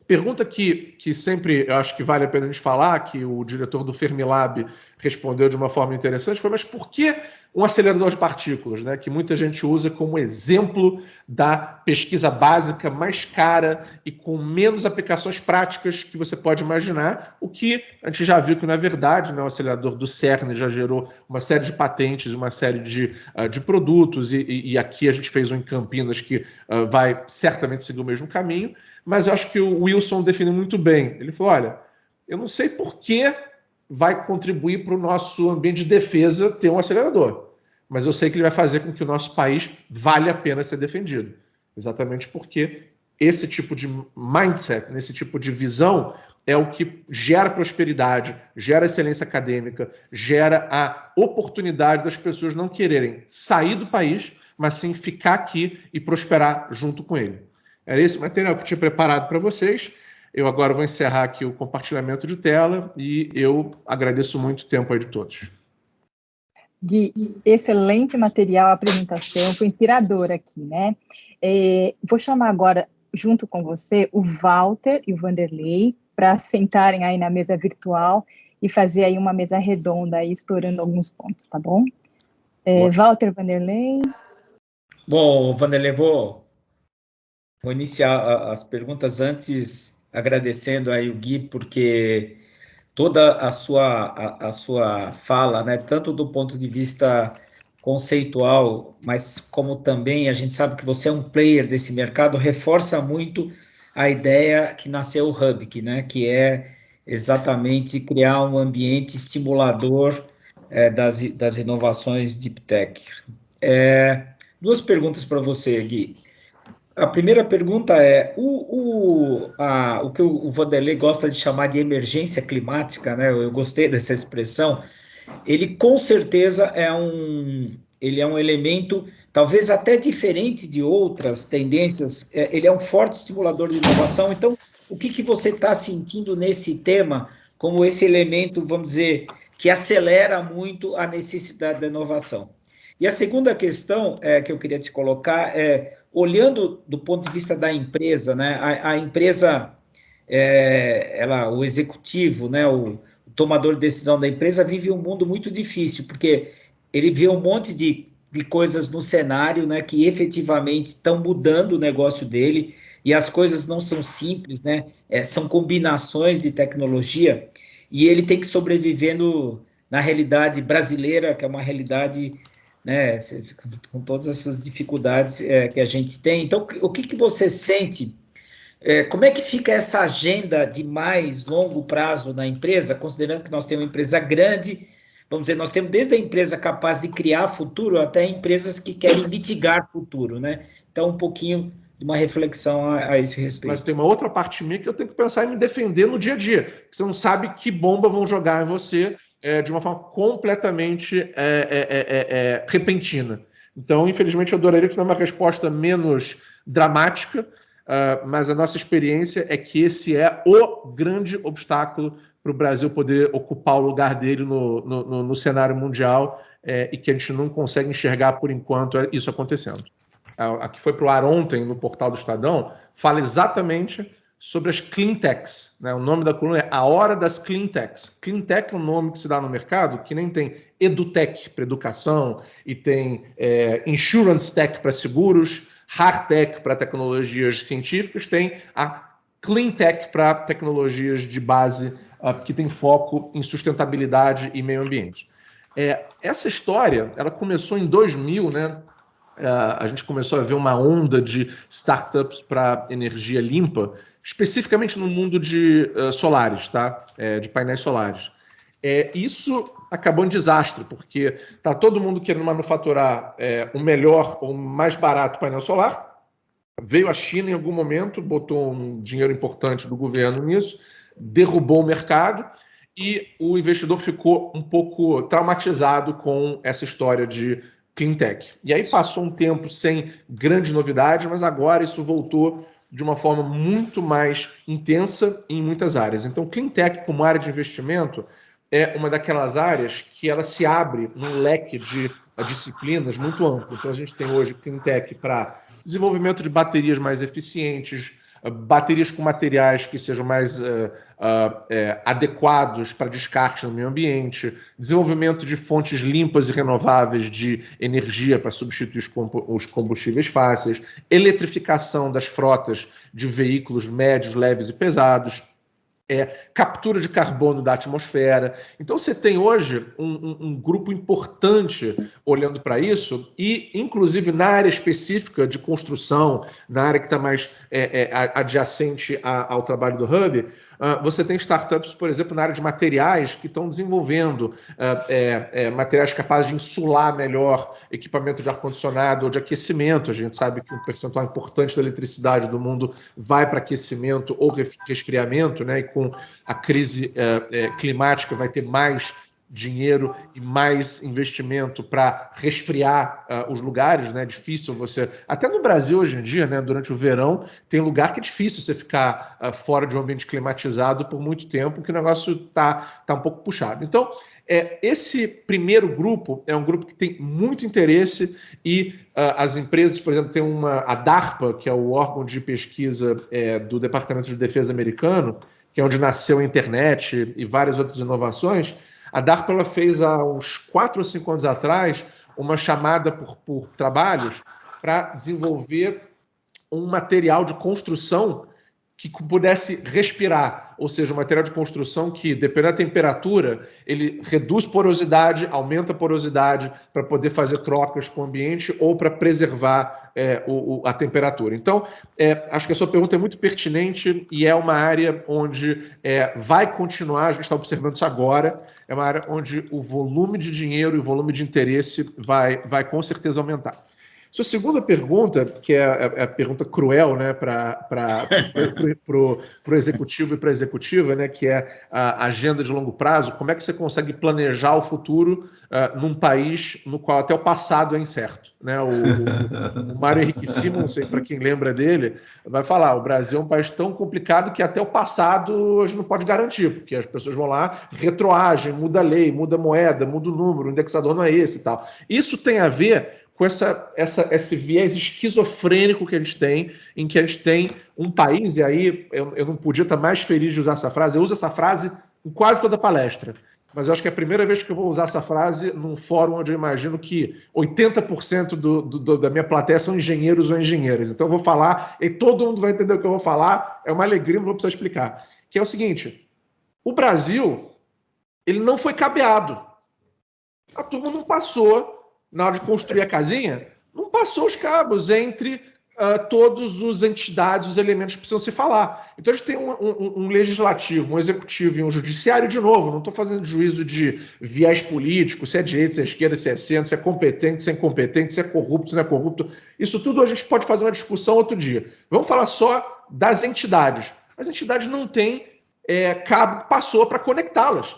pergunta que sempre eu acho que vale a pena a gente falar, que o diretor do Fermilab respondeu de uma forma interessante, foi: mas por que um acelerador de partículas, né, que muita gente usa como exemplo da pesquisa básica mais cara e com menos aplicações práticas que você pode imaginar, o que a gente já viu que não é verdade, né? O acelerador do CERN já gerou uma série de patentes, uma série de produtos, e aqui a gente fez um em Campinas que vai certamente seguir o mesmo caminho, mas eu acho que o Wilson define muito bem. Ele falou: olha, eu não sei por que vai contribuir para o nosso ambiente de defesa ter um acelerador, mas eu sei que ele vai fazer com que o nosso país vale a pena ser defendido. Exatamente porque esse tipo de mindset, esse tipo de visão é o que gera prosperidade, gera excelência acadêmica, gera a oportunidade das pessoas não quererem sair do país, mas sim ficar aqui e prosperar junto com ele. Era esse material que eu tinha preparado para vocês. Eu agora vou encerrar aqui o compartilhamento de tela e eu agradeço muito o tempo aí de todos. Gui, excelente material, a apresentação, foi inspiradora aqui, né? Vou chamar agora, junto com você, o Walter e o Vanderlei para sentarem aí na mesa virtual e fazer aí uma mesa redonda aí, explorando alguns pontos, tá bom? Walter, Vanderlei. Bom, Vanderlei, vou iniciar as perguntas antes agradecendo aí o Gui, porque toda a sua fala, né, tanto do ponto de vista conceitual, mas como também a gente sabe que você é um player desse mercado, reforça muito a ideia que nasceu o Hub, que é exatamente criar um ambiente estimulador das inovações Deep Tech. Duas perguntas para você, Gui. A primeira pergunta é, o que o Vanderlei gosta de chamar de emergência climática, né? Eu gostei dessa expressão. Ele com certeza ele é um elemento, talvez até diferente de outras tendências, ele é um forte estimulador de inovação. Então, o que você está sentindo nesse tema como esse elemento, vamos dizer, que acelera muito a necessidade da inovação? E a segunda questão que eu queria te colocar é, olhando do ponto de vista da empresa, né? A empresa, o executivo, né? O tomador de decisão da empresa vive um mundo muito difícil, porque ele vê um monte de coisas no cenário, né? Que efetivamente estão mudando o negócio dele, e as coisas não são simples, né? São combinações de tecnologia, e ele tem que sobreviver na realidade brasileira, que é uma realidade, né, com todas essas dificuldades que a gente tem. Então, o que você sente? Como é que fica essa agenda de mais longo prazo na empresa, considerando que nós temos uma empresa grande, vamos dizer, nós temos desde a empresa capaz de criar futuro até empresas que querem mitigar futuro, né? Então, um pouquinho de uma reflexão a esse respeito. Mas tem uma outra parte minha que eu tenho que pensar em me defender no dia a dia. Você não sabe que bomba vão jogar em você de uma forma completamente repentina. Então, infelizmente, eu adoraria que não uma resposta menos dramática, mas a nossa experiência é que esse é o grande obstáculo para o Brasil poder ocupar o lugar dele no cenário mundial e que a gente não consegue enxergar, por enquanto, isso acontecendo. A que foi para o ar ontem no portal do Estadão, fala exatamente sobre as clean techs, né? O nome da coluna é A Hora das Clean Techs. Clean tech é um nome que se dá no mercado que nem tem edutech para educação e tem insurance tech para seguros, hard tech para tecnologias científicas, tem a clean tech para tecnologias de base que tem foco em sustentabilidade e meio ambiente. Essa história, ela começou em 2000, né? A gente começou a ver uma onda de startups para energia limpa, especificamente no mundo de solares, tá? De painéis solares. Isso acabou em desastre, porque está todo mundo querendo manufaturar o melhor ou mais barato painel solar, veio a China em algum momento, botou um dinheiro importante do governo nisso, derrubou o mercado e o investidor ficou um pouco traumatizado com essa história de clean tech. E aí passou um tempo sem grandes novidades, mas agora isso voltou de uma forma muito mais intensa em muitas áreas. Então, clean tech como área de investimento é uma daquelas áreas que ela se abre num leque de disciplinas muito amplo. Então, a gente tem hoje clean tech para desenvolvimento de baterias mais eficientes, baterias com materiais que sejam mais adequados para descarte no meio ambiente, desenvolvimento de fontes limpas e renováveis de energia para substituir os combustíveis fósseis, eletrificação das frotas de veículos médios, leves e pesados, captura de carbono da atmosfera. Então você tem hoje um grupo importante olhando para isso e, inclusive, na área específica de construção, na área que está mais adjacente ao trabalho do Hub, você tem startups, por exemplo, na área de materiais que estão desenvolvendo materiais capazes de insular melhor equipamento de ar-condicionado ou de aquecimento. A gente sabe que um percentual importante da eletricidade do mundo vai para aquecimento ou resfriamento, né? E com a crise climática vai ter mais dinheiro e mais investimento para resfriar os lugares, né? É difícil você... Até no Brasil, hoje em dia, né, durante o verão, tem lugar que é difícil você ficar fora de um ambiente climatizado por muito tempo, que o negócio tá um pouco puxado. Então, esse primeiro grupo é um grupo que tem muito interesse e as empresas, por exemplo, tem a DARPA, que é o órgão de pesquisa do Departamento de Defesa americano, que é onde nasceu a internet e várias outras inovações. A DARPA ela fez há uns 4 ou 5 anos atrás uma chamada por trabalhos para desenvolver um material de construção que pudesse respirar, ou seja, um material de construção que, dependendo da temperatura, ele reduz porosidade, aumenta a porosidade para poder fazer trocas com o ambiente ou para preservar a temperatura. Então, acho que a sua pergunta é muito pertinente e é uma área onde vai continuar, a gente está observando isso agora, é uma área onde o volume de dinheiro e o volume de interesse vai com certeza aumentar. Sua segunda pergunta, que é a pergunta cruel, né, para o executivo e para a executiva, né, que é a agenda de longo prazo, como é que você consegue planejar o futuro num país no qual até o passado é incerto? Né? O Mário Henrique Simons, para quem lembra dele, vai falar, o Brasil é um país tão complicado que até o passado a gente não pode garantir, porque as pessoas vão lá, retroagem, muda a lei, muda a moeda, muda o número, o indexador não é esse e tal. Isso tem a ver com esse viés esquizofrênico que a gente tem, em que a gente tem um país, e aí eu não podia estar mais feliz de usar essa frase, eu uso essa frase em quase toda palestra, mas eu acho que é a primeira vez que eu vou usar essa frase num fórum onde eu imagino que 80% da minha plateia são engenheiros ou engenheiras, então eu vou falar, e todo mundo vai entender o que eu vou falar, é uma alegria, não vou precisar explicar, que é o seguinte, o Brasil, ele não foi cabeado, a turma não passou na hora de construir a casinha, não passou os cabos entre todos os entidades, os elementos que precisam se falar. Então a gente tem um legislativo, um executivo e um judiciário, de novo, não estou fazendo juízo de viés político, se é direita, se é esquerda, se é centro, se é competente, se é incompetente, se é corrupto, se não é corrupto. Isso tudo a gente pode fazer uma discussão outro dia. Vamos falar só das entidades. As entidades não têm cabo que passou para conectá-las.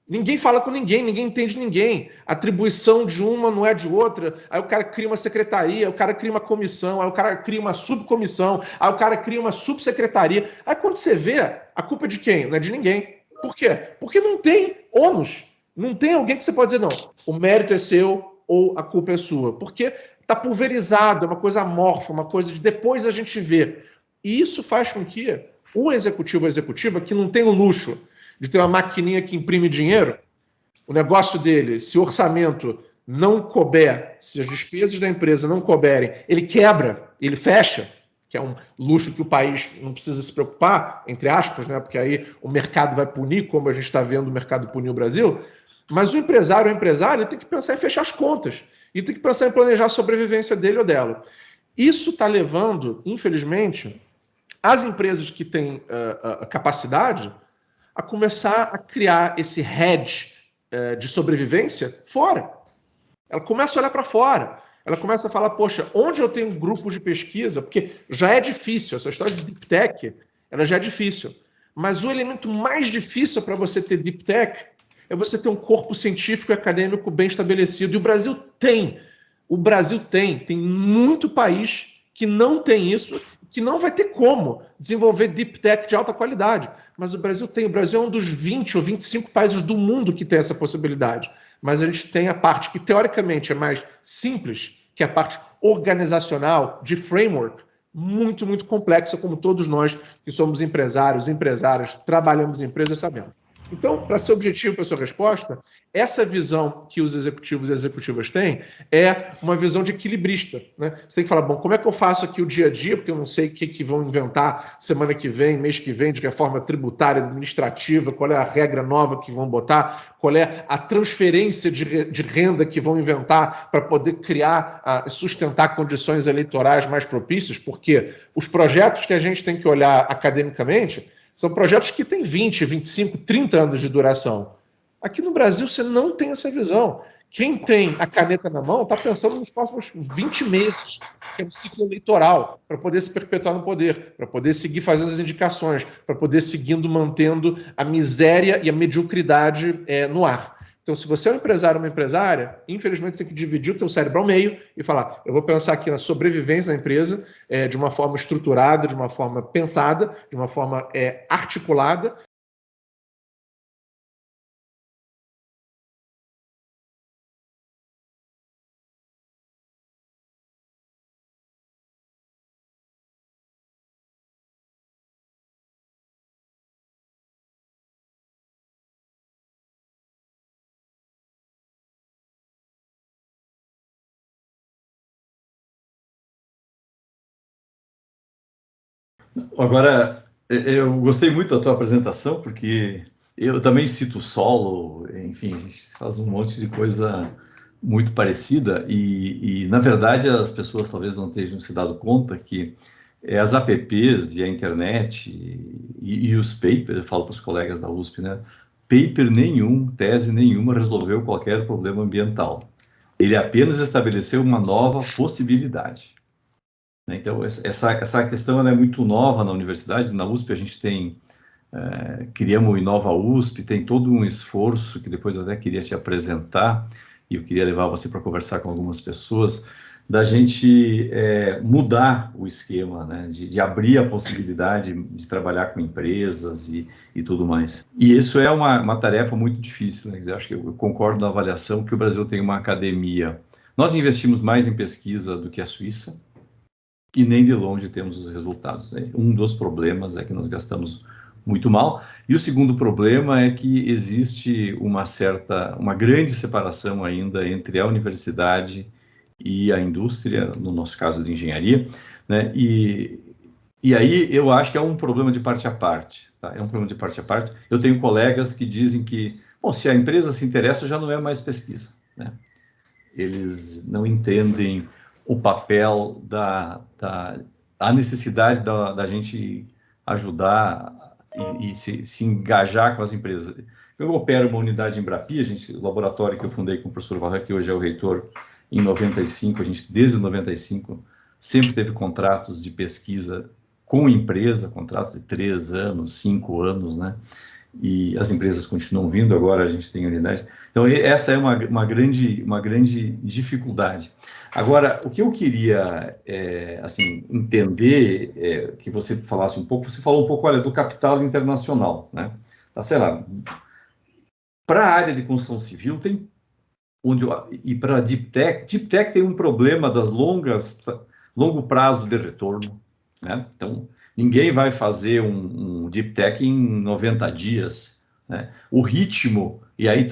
Ninguém fala com ninguém, ninguém entende ninguém. A atribuição de uma não é de outra. Aí o cara cria uma secretaria, o cara cria uma comissão, aí o cara cria uma subcomissão, aí o cara cria uma subsecretaria. Aí quando você vê, a culpa é de quem? Não é de ninguém. Por quê? Porque não tem ônus. Não tem alguém que você pode dizer, não, o mérito é seu ou a culpa é sua. Porque está pulverizado, é uma coisa amorfa, uma coisa de depois a gente vê. E isso faz com que o executivo ou executiva, que não tem o luxo de ter uma maquininha que imprime dinheiro, o negócio dele, se o orçamento não couber, se as despesas da empresa não couberem, ele quebra, ele fecha, que é um luxo que o país não precisa se preocupar, entre aspas, né? Porque aí o mercado vai punir, como a gente está vendo o mercado punir o Brasil, mas o empresário ele tem que pensar em fechar as contas, e tem que pensar em planejar a sobrevivência dele ou dela. Isso está levando, infelizmente, as empresas que têm capacidade a começar a criar esse hedge de sobrevivência fora. Ela começa a olhar para fora. ela começa a falar, poxa, onde eu tenho grupos de pesquisa, porque já é difícil, essa história de Deep Tech, ela já é difícil. Mas o elemento mais difícil para você ter Deep Tech é você ter um corpo científico e acadêmico bem estabelecido. E o Brasil tem. Tem muito país que não tem isso, que não vai ter como desenvolver Deep Tech de alta qualidade. Mas o Brasil tem. O Brasil é um dos 20 ou 25 países do mundo que tem essa possibilidade. Mas a gente tem a parte que, teoricamente, é mais simples, que é a parte organizacional, de framework, muito, muito complexa, como todos nós que somos empresários, empresárias, trabalhamos em empresas, sabemos. Então, para ser objetivo para a sua resposta, essa visão que os executivos e executivas têm é uma visão de equilibrista, né? Você tem que falar, bom, como é que eu faço aqui o dia a dia, porque eu não sei o que vão inventar semana que vem, mês que vem, de reforma tributária, administrativa, qual é a regra nova que vão botar, qual é a transferência de renda que vão inventar para poder criar, sustentar condições eleitorais mais propícias, porque os projetos que a gente tem que olhar academicamente são projetos que têm 20, 25, 30 anos de duração. Aqui no Brasil você não tem essa visão. Quem tem a caneta na mão está pensando nos próximos 20 meses, que é um ciclo eleitoral, para poder se perpetuar no poder, para poder seguir fazendo as indicações, para poder seguindo mantendo a miséria e a mediocridade no ar. Então, se você é um empresário ou uma empresária, infelizmente você tem que dividir o teu cérebro ao meio e falar, eu vou pensar aqui na sobrevivência da empresa de uma forma estruturada, de uma forma pensada, de uma forma articulada. Agora, eu gostei muito da tua apresentação, porque eu também cito o solo, enfim, a gente faz um monte de coisa muito parecida e na verdade, as pessoas talvez não tenham se dado conta que as apps e a internet e os papers, eu falo para os colegas da USP, né? Paper nenhum, tese nenhuma resolveu qualquer problema ambiental. Ele apenas estabeleceu uma nova possibilidade. Então, essa questão ela é muito nova na universidade. Na USP, a gente tem, criamos o Inova USP, tem todo um esforço que depois eu até queria te apresentar, e eu queria levar você para conversar com algumas pessoas, da gente mudar o esquema, né? De abrir a possibilidade de trabalhar com empresas e tudo mais. E isso é uma tarefa muito difícil, né? Eu acho que eu concordo na avaliação que o Brasil tem uma academia. Nós investimos mais em pesquisa do que a Suíça, e nem de longe temos os resultados. Um dos problemas é que nós gastamos muito mal, e o segundo problema é que existe uma grande separação ainda entre a universidade e a indústria, no nosso caso de engenharia, né? E aí eu acho que é um problema de parte a parte, tá? É um problema de parte a parte. Eu tenho colegas que dizem que, bom, se a empresa se interessa, já não é mais pesquisa, né? Eles não entendem o papel a necessidade da gente ajudar e se engajar com as empresas. Eu opero uma unidade em Embrapi, o laboratório que eu fundei com o professor Varra, que hoje é o reitor, em 95, a gente desde 95 sempre teve contratos de pesquisa com empresa, contratos de 3 anos, 5 anos, né? E as empresas continuam vindo, agora a gente tem unidade. Então, essa é uma grande dificuldade. Agora, o que eu queria assim, entender, que você falasse um pouco, você falou um pouco, olha, do capital internacional, né? Tá, sei lá, para a área de construção civil, tem e para Deep Tech tem um problema das longo prazo de retorno, né? Então, ninguém vai fazer um Deep Tech em 90 dias, né? O ritmo, e aí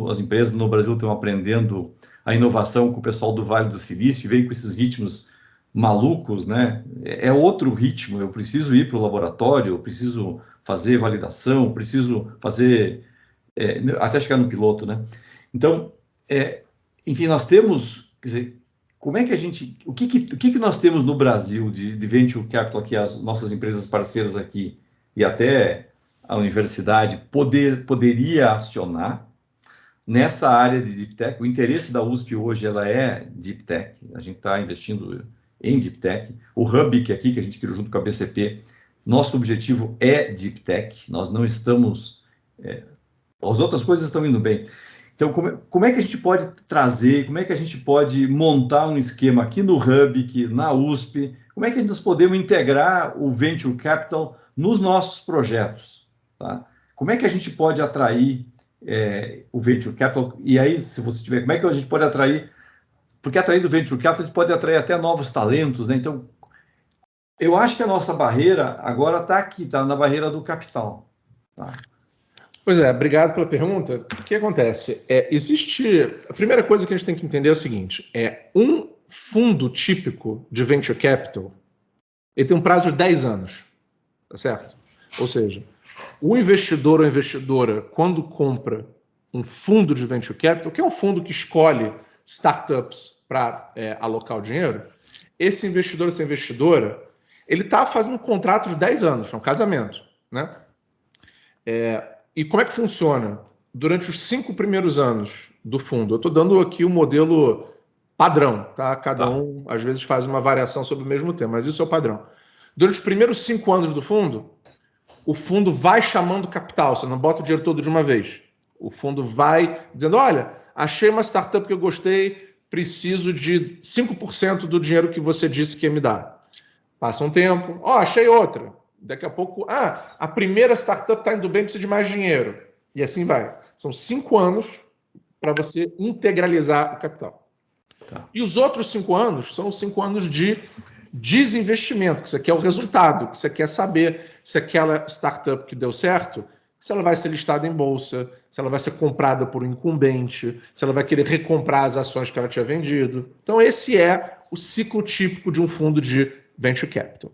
as empresas no Brasil estão aprendendo a inovação com o pessoal do Vale do Silício, e vem com esses ritmos malucos, né? É outro ritmo, eu preciso ir para o laboratório, eu preciso fazer validação, preciso fazer, até chegar no piloto, né? Então, enfim, nós temos, quer dizer, como é que a gente, o que nós temos no Brasil de venture capital aqui, as nossas empresas parceiras aqui e até a universidade poderia acionar, nessa área de Deep Tech. O interesse da USP hoje ela é Deep Tech. A gente está investindo em Deep Tech. O Hub, que é aqui, que a gente criou junto com a BCP, nosso objetivo é Deep Tech. Nós não estamos... as outras coisas estão indo bem. Então, como é que a gente pode trazer, como é que a gente pode montar um esquema aqui no Hub, na USP, como é que nós podemos integrar o Venture Capital nos nossos projetos, tá? Como é que a gente pode atrair o Venture Capital? E aí, se você tiver, como é que a gente pode atrair? Porque atraindo o Venture Capital, a gente pode atrair até novos talentos, né? Então, eu acho que a nossa barreira agora está aqui, está na barreira do capital, tá? Pois é, obrigado pela pergunta. O que acontece? A primeira coisa que a gente tem que entender é o seguinte, um fundo típico de Venture Capital, ele tem um prazo de 10 anos, tá certo? Ou seja, o investidor ou investidora, quando compra um fundo de Venture Capital, que é um fundo que escolhe startups para alocar o dinheiro, esse investidor, essa investidora, ele está fazendo um contrato de 10 anos, é um casamento, né? E como é que funciona? Durante os 5 primeiros anos do fundo, eu estou dando aqui o modelo padrão, tá? Cada um, às vezes, faz uma variação sobre o mesmo tema, mas isso é o padrão. Durante os primeiros 5 anos do fundo, o fundo vai chamando capital, você não bota o dinheiro todo de uma vez. O fundo vai dizendo, olha, achei uma startup que eu gostei, preciso de 5% do dinheiro que você disse que ia me dar. Passa um tempo, achei outra. Daqui a pouco, a primeira startup está indo bem, precisa de mais dinheiro. E assim vai. São 5 anos para você integralizar o capital. Tá. E os outros 5 anos são os 5 anos de desinvestimento, que você quer o resultado, que você quer saber se aquela startup que deu certo, se ela vai ser listada em bolsa, se ela vai ser comprada por um incumbente, se ela vai querer recomprar as ações que ela tinha vendido. Então, esse é o ciclo típico de um fundo de Venture Capital.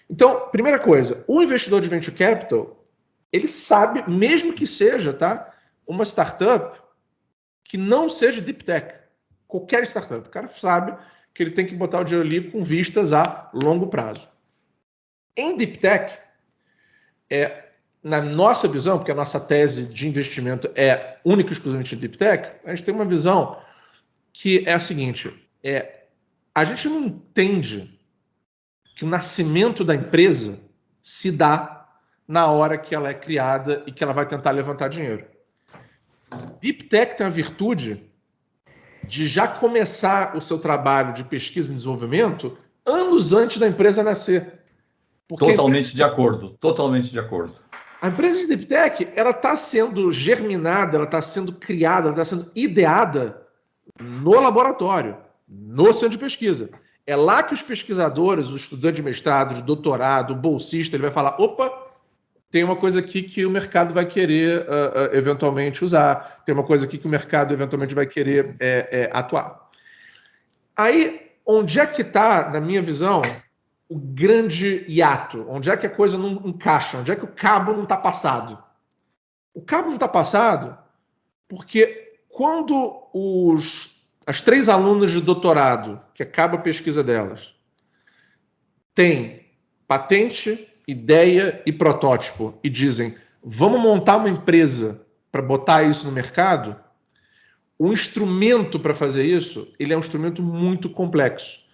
Então, primeira coisa, o investidor de Venture Capital, ele sabe, mesmo que seja, tá, uma startup que não seja Deep Tech, qualquer startup, o cara sabe que ele tem que botar o dinheiro ali com vistas a longo prazo. Em Deep Tech, na nossa visão, porque a nossa tese de investimento é única e exclusivamente de Deep Tech, a gente tem uma visão que é a seguinte, a gente não entende que o nascimento da empresa se dá na hora que ela é criada e que ela vai tentar levantar dinheiro. Deep Tech tem a virtude de já começar o seu trabalho de pesquisa e desenvolvimento anos antes da empresa nascer. Totalmente de acordo. A empresa de Deep Tech, ela está sendo germinada, ela está sendo criada, ela está sendo ideada no laboratório, no centro de pesquisa. É lá que os pesquisadores, o estudante de mestrado, de doutorado, o bolsista, ele vai falar, opa, tem uma coisa aqui que o mercado vai querer eventualmente usar, tem uma coisa aqui que o mercado eventualmente vai querer atuar. Aí, onde é que está, na minha visão, o grande hiato? Onde é que a coisa não encaixa? Onde é que o cabo não está passado? O cabo não está passado porque quando as 3 alunas de doutorado, que acaba a pesquisa delas, têm patente, ideia e protótipo e dizem, vamos montar uma empresa para botar isso no mercado, o instrumento para fazer isso, ele é um instrumento muito complexo.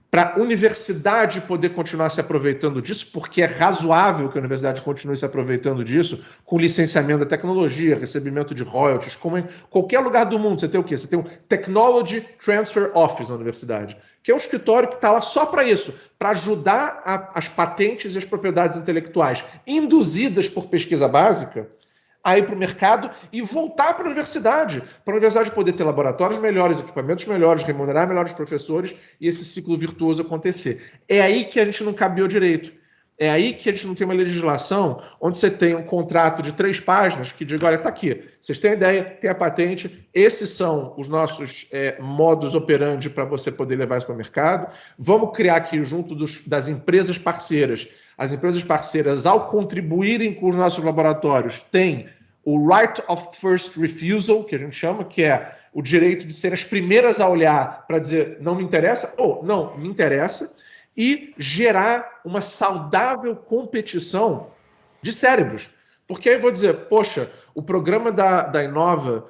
Para a universidade poder continuar se aproveitando disso, porque é razoável que a universidade continue se aproveitando disso, com licenciamento da tecnologia, recebimento de royalties, como em qualquer lugar do mundo. Você tem o quê? Você tem um Technology Transfer Office na universidade, que é um escritório que está lá só para isso, para ajudar as patentes e as propriedades intelectuais induzidas por pesquisa básica a ir para o mercado e voltar para a universidade poder ter laboratórios melhores, equipamentos melhores, remunerar melhores professores e esse ciclo virtuoso acontecer. É aí que a gente não cabeou direito. É aí que a gente não tem uma legislação onde você tem um contrato de 3 páginas que diga, olha, está aqui, vocês têm a ideia, tem a patente, esses são os nossos modus operandi para você poder levar isso para o mercado. Vamos criar aqui junto das empresas parceiras. As empresas parceiras, ao contribuírem com os nossos laboratórios, têm o right of first refusal, que a gente chama, que é o direito de ser as primeiras a olhar para dizer não me interessa, ou não, me interessa, e gerar uma saudável competição de cérebros. Porque aí eu vou dizer, poxa, o programa da Inova,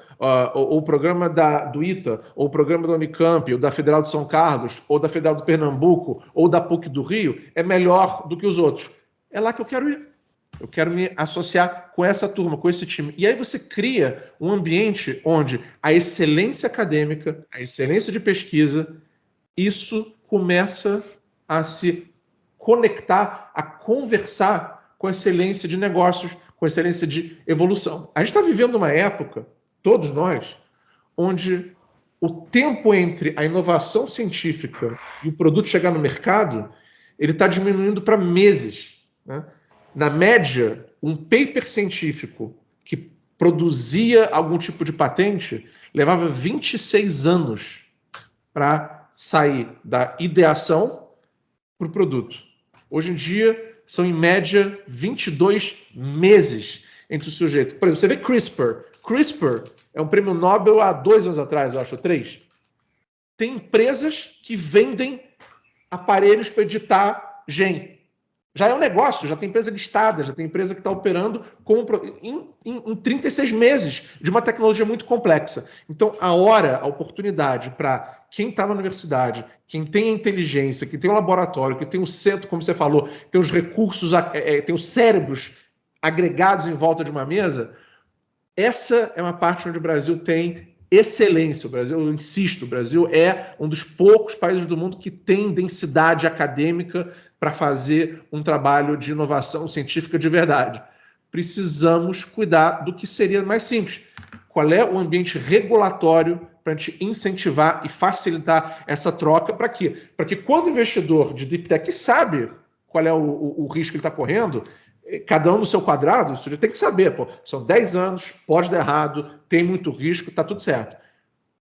ou o programa do ITA, ou o programa da Unicamp, ou da Federal de São Carlos, ou da Federal do Pernambuco, ou da PUC do Rio, é melhor do que os outros. É lá que eu quero ir. Eu quero me associar com essa turma, com esse time. E aí você cria um ambiente onde a excelência acadêmica, a excelência de pesquisa, isso começa a se conectar, a conversar com a excelência de negócios, com a excelência de evolução. A gente está vivendo uma época, todos nós, onde o tempo entre a inovação científica e o produto chegar no mercado, ele está diminuindo para meses, né? Na média, um paper científico que produzia algum tipo de patente levava 26 anos para sair da ideação para o produto. Hoje em dia, são em média 22 meses entre o sujeito. Por exemplo, você vê CRISPR. CRISPR é um prêmio Nobel há 2 anos atrás, eu acho, 3. Tem empresas que vendem aparelhos para editar gene. Já é um negócio, já tem empresa listada, já tem empresa que está operando em 36 meses de uma tecnologia muito complexa. Então, a oportunidade para quem está na universidade, quem tem a inteligência, que tem o laboratório, que tem o centro, como você falou, tem os recursos, tem os cérebros agregados em volta de uma mesa, essa é uma parte onde o Brasil tem excelência. O Brasil, eu insisto, o Brasil é um dos poucos países do mundo que tem densidade acadêmica para fazer um trabalho de inovação científica de verdade. Precisamos cuidar do que seria mais simples. Qual é o ambiente regulatório para a gente incentivar e facilitar essa troca? Para quê? Para que quando o investidor de Deep Tech sabe qual é o risco que ele está correndo, cada um no seu quadrado, isso tem que saber, pô, são 10 anos, pode dar errado, tem muito risco, está tudo certo.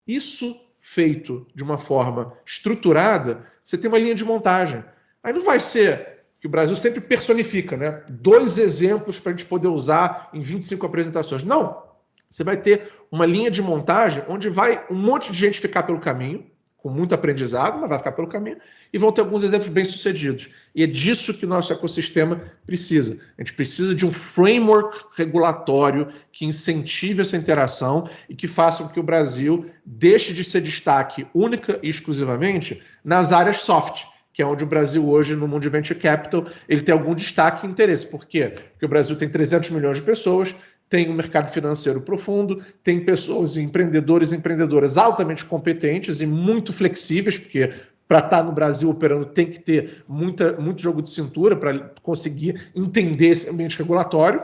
Isso feito de uma forma estruturada, você tem uma linha de montagem. Aí não vai ser, que o Brasil sempre personifica, né? 2 exemplos para a gente poder usar em 25 apresentações. Não. Você vai ter uma linha de montagem onde vai um monte de gente ficar pelo caminho, com muito aprendizado, mas vai ficar pelo caminho, e vão ter alguns exemplos bem-sucedidos. E é disso que nosso ecossistema precisa. A gente precisa de um framework regulatório que incentive essa interação e que faça com que o Brasil deixe de ser destaque única e exclusivamente nas áreas soft, que é onde o Brasil hoje, no mundo de venture capital, ele tem algum destaque e interesse. Por quê? Porque o Brasil tem 300 milhões de pessoas, tem um mercado financeiro profundo, tem pessoas, empreendedores e empreendedoras altamente competentes e muito flexíveis, porque para estar no Brasil operando tem que ter muito jogo de cintura para conseguir entender esse ambiente regulatório,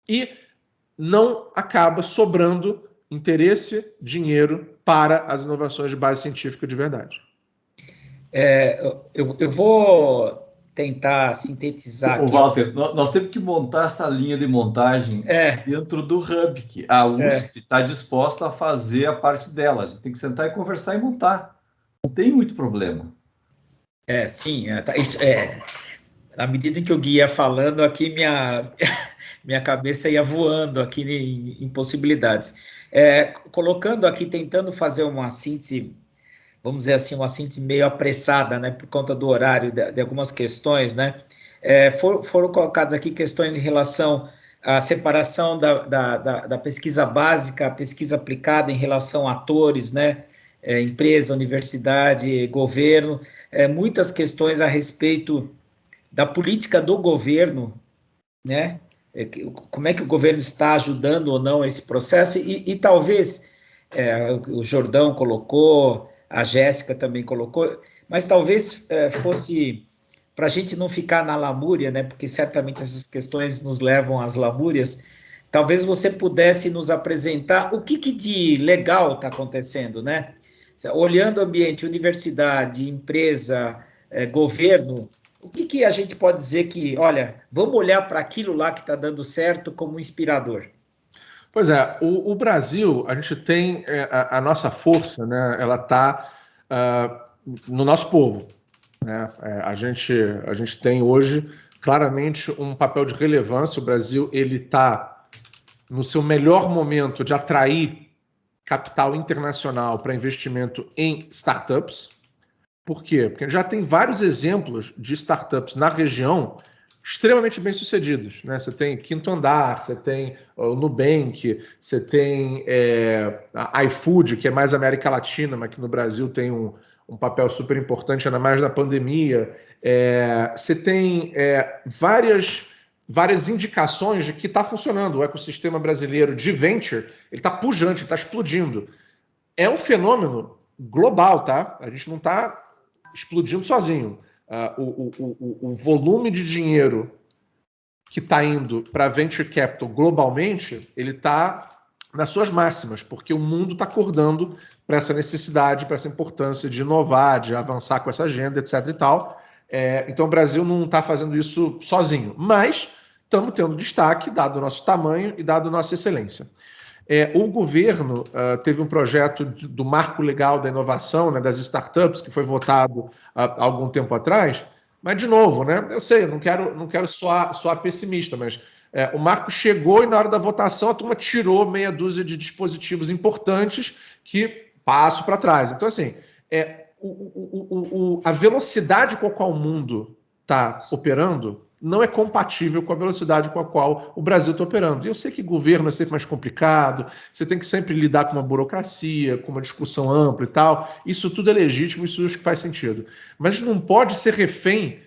e não acaba sobrando interesse, dinheiro para as inovações de base científica de verdade. Eu vou tentar sintetizar aqui. Walter, nós temos que montar essa linha de montagem dentro do Hub, que a USP está disposta a fazer a parte dela. A gente tem que sentar e conversar e montar. Não tem muito problema. Sim. À medida em que o Gui ia falando, aqui minha cabeça ia voando aqui em possibilidades. Colocando aqui, tentando fazer uma síntese, vamos dizer assim, uma síntese meio apressada, né, por conta do horário de algumas questões, né? Foram colocadas aqui questões em relação à separação da pesquisa básica, a pesquisa aplicada em relação a atores, né? Empresa, universidade, governo, muitas questões a respeito da política do governo, né? Como é que o governo está ajudando ou não esse processo, e talvez o Jordão colocou, a Jéssica também colocou, mas talvez fosse para a gente não ficar na lamúria, né? Porque certamente essas questões nos levam às lamúrias. Talvez você pudesse nos apresentar o que de legal está acontecendo, né? Olhando o ambiente, universidade, empresa, governo, o que a gente pode dizer que, olha, vamos olhar para aquilo lá que está dando certo como inspirador? Pois é, o Brasil, a gente tem a nossa força, né? Ela está no nosso povo, né? A gente tem hoje claramente um papel de relevância. O Brasil ele está no seu melhor momento de atrair capital internacional para investimento em startups. Por quê? Porque já tem vários exemplos de startups na região extremamente bem-sucedidos, né? Você tem Quinto Andar, você tem o Nubank, você tem a iFood, que é mais América Latina, mas que no Brasil tem um papel super importante, ainda mais na pandemia. Você tem várias indicações de que está funcionando. O ecossistema brasileiro de venture, ele está pujante, está explodindo. É um fenômeno global, tá? A gente não está explodindo sozinho. O volume de dinheiro que está indo para venture capital globalmente, ele está nas suas máximas, porque o mundo está acordando para essa necessidade, para essa importância de inovar, de avançar com essa agenda, etc. e tal. Então o Brasil não está fazendo isso sozinho, mas estamos tendo destaque, dado o nosso tamanho e dado a nossa excelência. O governo teve um projeto do Marco Legal da Inovação, né, das startups, que foi votado há algum tempo atrás, mas, de novo, né, eu sei, eu não quero soar pessimista, mas o marco chegou e, na hora da votação, a turma tirou meia dúzia de dispositivos importantes que passam para trás. Então, assim, a velocidade com a qual o mundo está operando não é compatível com a velocidade com a qual o Brasil está operando. E eu sei que governo é sempre mais complicado, você tem que sempre lidar com uma burocracia, com uma discussão ampla e tal. Isso tudo é legítimo, isso acho que faz sentido. Mas não pode ser refém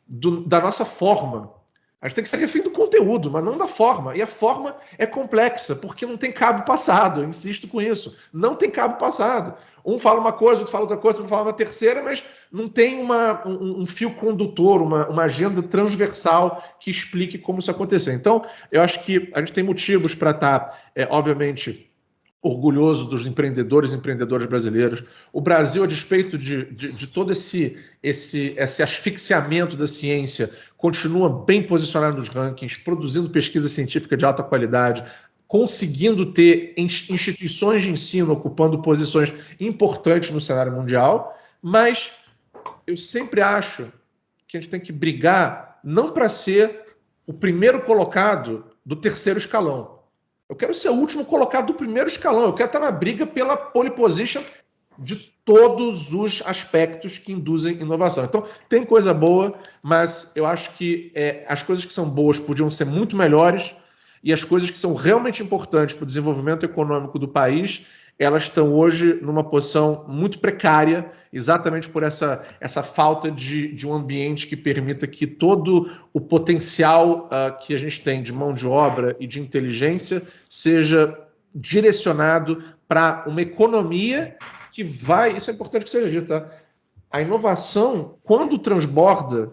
da nossa forma. A gente tem que ser refém do conteúdo, mas não da forma. E a forma é complexa, porque não tem cabo passado. Eu insisto com isso. Não tem cabo passado. Um fala uma coisa, outro fala outra coisa, outro fala uma terceira, mas não tem um fio condutor, uma agenda transversal que explique como isso acontecer. Então, eu acho que a gente tem motivos para estar, obviamente, orgulhoso dos empreendedores e empreendedoras brasileiros. O Brasil, a despeito de todo esse asfixiamento da ciência, continua bem posicionado nos rankings, produzindo pesquisa científica de alta qualidade, conseguindo ter instituições de ensino ocupando posições importantes no cenário mundial, mas eu sempre acho que a gente tem que brigar não para ser o primeiro colocado do terceiro escalão. Eu quero ser o último colocado do primeiro escalão. Eu quero estar na briga pela pole position de todos os aspectos que induzem inovação. Então, tem coisa boa, mas eu acho que as coisas que são boas podiam ser muito melhores e as coisas que são realmente importantes para o desenvolvimento econômico do país, elas estão hoje numa posição muito precária, exatamente por essa falta de um ambiente que permita que todo o potencial que a gente tem de mão de obra e de inteligência seja direcionado para uma economia que vai... Isso é importante que seja dito, tá? A inovação, quando transborda,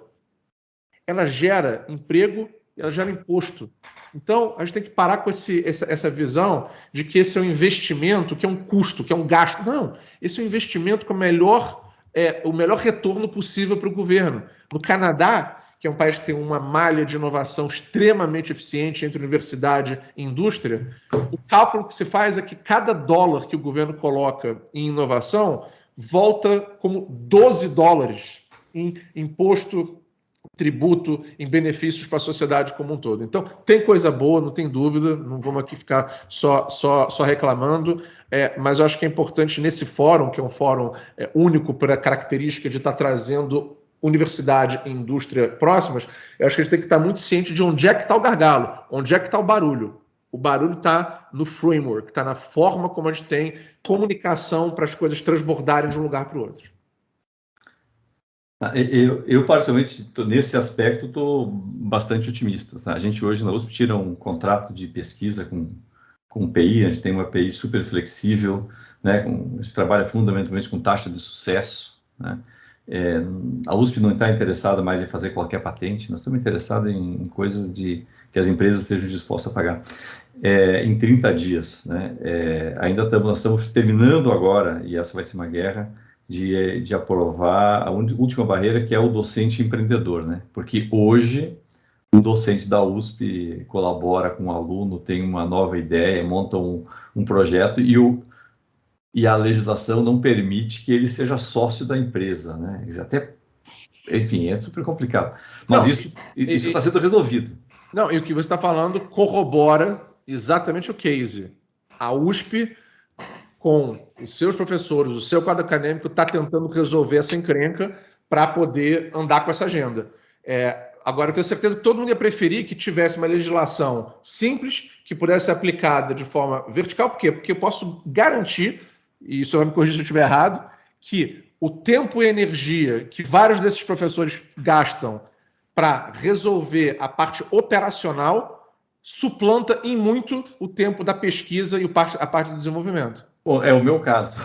ela gera emprego, ela gera imposto. Então, a gente tem que parar com essa visão de que esse é um investimento, que é um custo, que é um gasto. Não, esse é um investimento com o melhor retorno possível para o governo. No Canadá, que é um país que tem uma malha de inovação extremamente eficiente entre universidade e indústria, o cálculo que se faz é que cada dólar que o governo coloca em inovação volta como 12 dólares em imposto, tributo, em benefícios para a sociedade como um todo. Então, tem coisa boa, não tem dúvida, não vamos aqui ficar só reclamando, mas eu acho que é importante nesse fórum, que é um fórum único por a característica de estar trazendo universidade e indústria próximas, eu acho que a gente tem que estar muito ciente de onde é que está o gargalo, onde é que está o barulho. O barulho está no framework, está na forma como a gente tem comunicação para as coisas transbordarem de um lugar para o outro. Eu particularmente, nesse aspecto, estou bastante otimista. Tá? A gente hoje na USP tira um contrato de pesquisa com o PI, a gente tem uma PI super flexível, né? A gente trabalha fundamentalmente com taxa de sucesso, né? A USP não está interessada mais em fazer qualquer patente, nós estamos interessados em coisas que as empresas estejam dispostas a pagar. Em 30 dias, né? Nós estamos terminando agora, e essa vai ser uma guerra, de aprovar a última barreira, que é o docente empreendedor, né? Porque hoje o docente da USP colabora com o aluno, tem uma nova ideia, monta um projeto e a legislação não permite que ele seja sócio da empresa, né? Enfim, é super complicado. Mas isso está sendo resolvido. Não, e o que você está falando corrobora exatamente o case. A USP, com os seus professores, o seu quadro acadêmico, está tentando resolver essa encrenca para poder andar com essa agenda. Agora, eu tenho certeza que todo mundo ia preferir que tivesse uma legislação simples, que pudesse ser aplicada de forma vertical. Por quê? Porque eu posso garantir, e isso vai me corrigir se eu estiver errado, que o tempo e a energia que vários desses professores gastam para resolver a parte operacional suplanta em muito o tempo da pesquisa e a parte do desenvolvimento. Bom, é o meu caso.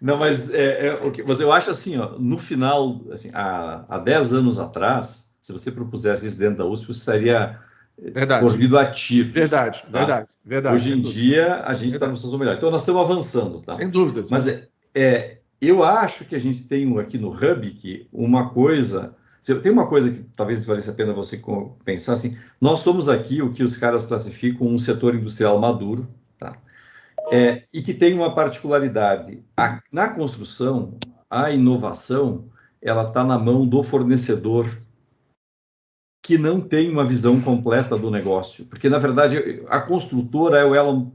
Não, mas eu acho assim, ó, no final, assim, há 10 anos atrás, se você propusesse isso dentro da USP, você estaria corrido a tiros. Verdade, tá? verdade. Hoje em dia, a gente está no seu melhor. Então, nós estamos avançando. Tá? Sem dúvida. Mas eu acho que a gente tem aqui no Hub que uma coisa... Tem uma coisa que talvez valesse a pena você pensar, assim, nós somos aqui o que os caras classificam um setor industrial maduro, tá? E que tem uma particularidade. Na construção, a inovação, ela está na mão do fornecedor, que não tem uma visão completa do negócio. Porque, na verdade, a construtora é o elo,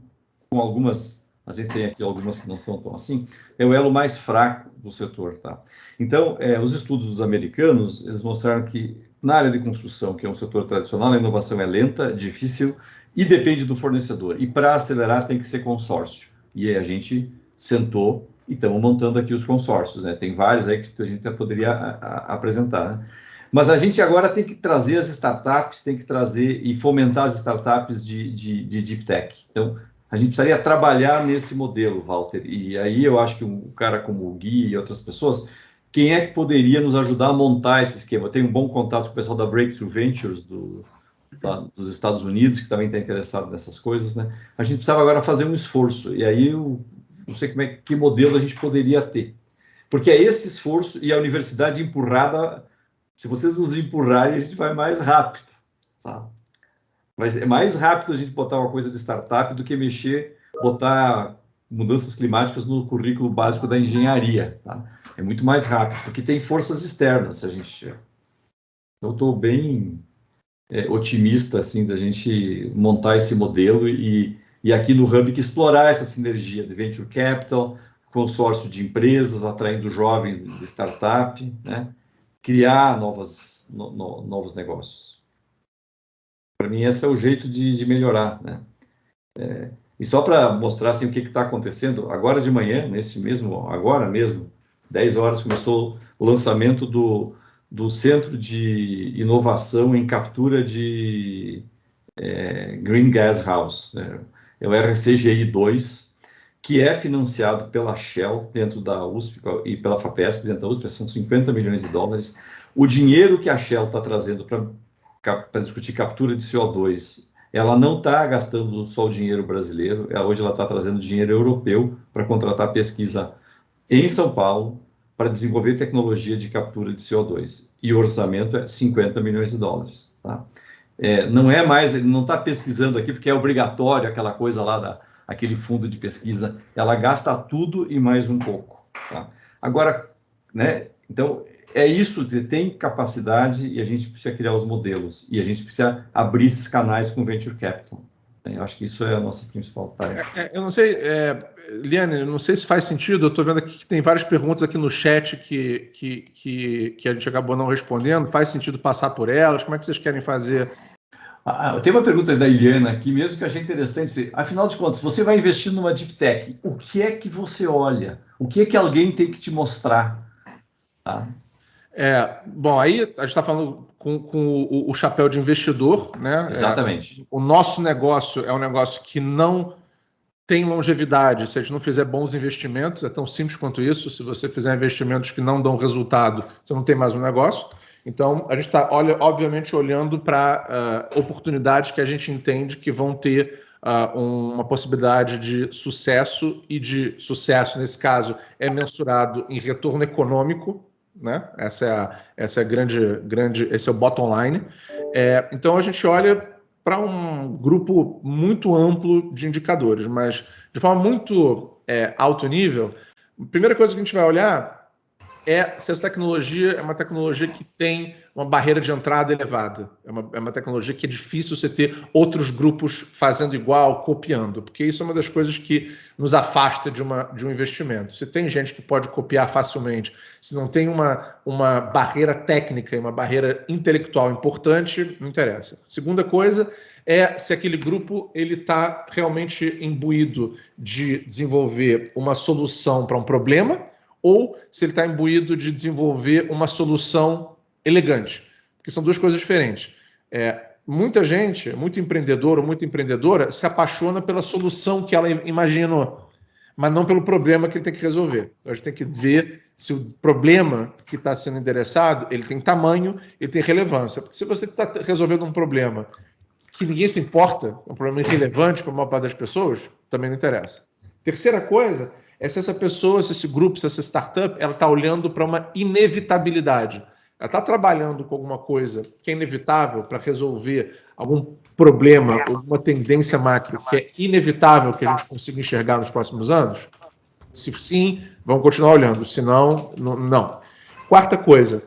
com algumas, a gente tem aqui algumas que não são tão assim, é o elo mais fraco do setor. Tá? Então, os estudos dos americanos, eles mostraram que na área de construção, que é um setor tradicional, a inovação é lenta, difícil e depende do fornecedor. E para acelerar tem que ser consórcio. E aí a gente sentou e estamos montando aqui os consórcios. Né? Tem vários aí que a gente até poderia apresentar. Né? Mas a gente agora tem que trazer as startups, tem que trazer e fomentar as startups de Deep Tech. Então, a gente precisaria trabalhar nesse modelo, Walter. E aí eu acho que um cara como o Gui e outras pessoas, quem é que poderia nos ajudar a montar esse esquema? Eu tenho um bom contato com o pessoal da Breakthrough Ventures dos Estados Unidos, que também está interessado nessas coisas, né? A gente precisava agora fazer um esforço. E aí eu não sei que modelo a gente poderia ter. Porque é esse esforço e a universidade empurrada... Se vocês nos empurrarem, a gente vai mais rápido. Tá? Mas é mais rápido a gente botar uma coisa de startup do que botar mudanças climáticas no currículo básico da engenharia. Tá? É muito mais rápido, porque tem forças externas. Eu estou bem otimista assim, da gente montar esse modelo e aqui no Hub que explorar essa sinergia de Venture Capital, consórcio de empresas, atraindo jovens de startup, né? Criar novos negócios. Para mim, esse é o jeito de melhorar, né? E só para mostrar assim, o que está acontecendo, agora de manhã, agora mesmo, 10 horas, começou o lançamento do Centro de Inovação em Captura de Green Gas House, né? É o RCGI2, que é financiado pela Shell dentro da USP e pela FAPESP dentro da USP, são 50 milhões de dólares. O dinheiro que a Shell está trazendo para discutir captura de CO2, ela não está gastando só o dinheiro brasileiro, hoje ela está trazendo dinheiro europeu para contratar pesquisa em São Paulo para desenvolver tecnologia de captura de CO2. E o orçamento é 50 milhões de dólares. Tá? Não é mais, ele não está pesquisando aqui porque é obrigatório aquela coisa lá aquele fundo de pesquisa, ela gasta tudo e mais um pouco. Tá? Agora, né, então, é isso, tem capacidade e a gente precisa criar os modelos, e a gente precisa abrir esses canais com Venture Capital. Eu acho que isso é a nossa principal tarefa. Eu não sei, Liane, eu não sei se faz sentido, eu estou vendo aqui que tem várias perguntas aqui no chat que a gente acabou não respondendo, faz sentido passar por elas? Como é que vocês querem fazer? Tem uma pergunta da Iliana aqui mesmo que eu achei interessante. Afinal de contas, você vai investir numa Deep Tech, o que é que você olha? O que é que alguém tem que te mostrar? Tá? Bom, aí a gente está falando com o chapéu de investidor, né? Exatamente. O nosso negócio é um negócio que não tem longevidade se a gente não fizer bons investimentos, é tão simples quanto isso. Se você fizer investimentos que não dão resultado, você não tem mais um negócio. Então, a gente está, obviamente, olhando para oportunidades que a gente entende que vão ter uma possibilidade de sucesso, e de sucesso, nesse caso, é mensurado em retorno econômico, né? Essa é grande, esse é o bottom line. Então, a gente olha para um grupo muito amplo de indicadores, mas de forma muito alto nível. A primeira coisa que a gente vai olhar se essa tecnologia é uma tecnologia que tem uma barreira de entrada elevada. É uma tecnologia que é difícil você ter outros grupos fazendo igual, copiando, porque isso é uma das coisas que nos afasta de um investimento. Se tem gente que pode copiar facilmente, se não tem uma barreira técnica e uma barreira intelectual importante, não interessa. Segunda coisa é se aquele grupo está realmente imbuído de desenvolver uma solução para um problema, ou se ele está imbuído de desenvolver uma solução elegante, porque são duas coisas diferentes. Muita gente, muito empreendedor ou muita empreendedora, se apaixona pela solução que ela imaginou, mas não pelo problema que ele tem que resolver. Então, a gente tem que ver se o problema que está sendo endereçado, ele tem tamanho, ele tem relevância. Porque se você está resolvendo um problema que ninguém se importa, um problema irrelevante para a maior parte das pessoas, também não interessa. Terceira coisa é se essa pessoa, se esse grupo, se essa startup, ela está olhando para uma inevitabilidade. Ela está trabalhando com alguma coisa que é inevitável para resolver algum problema, alguma tendência macro que é inevitável que a gente consiga enxergar nos próximos anos? Se sim, vamos continuar olhando. Se não, não. Quarta coisa,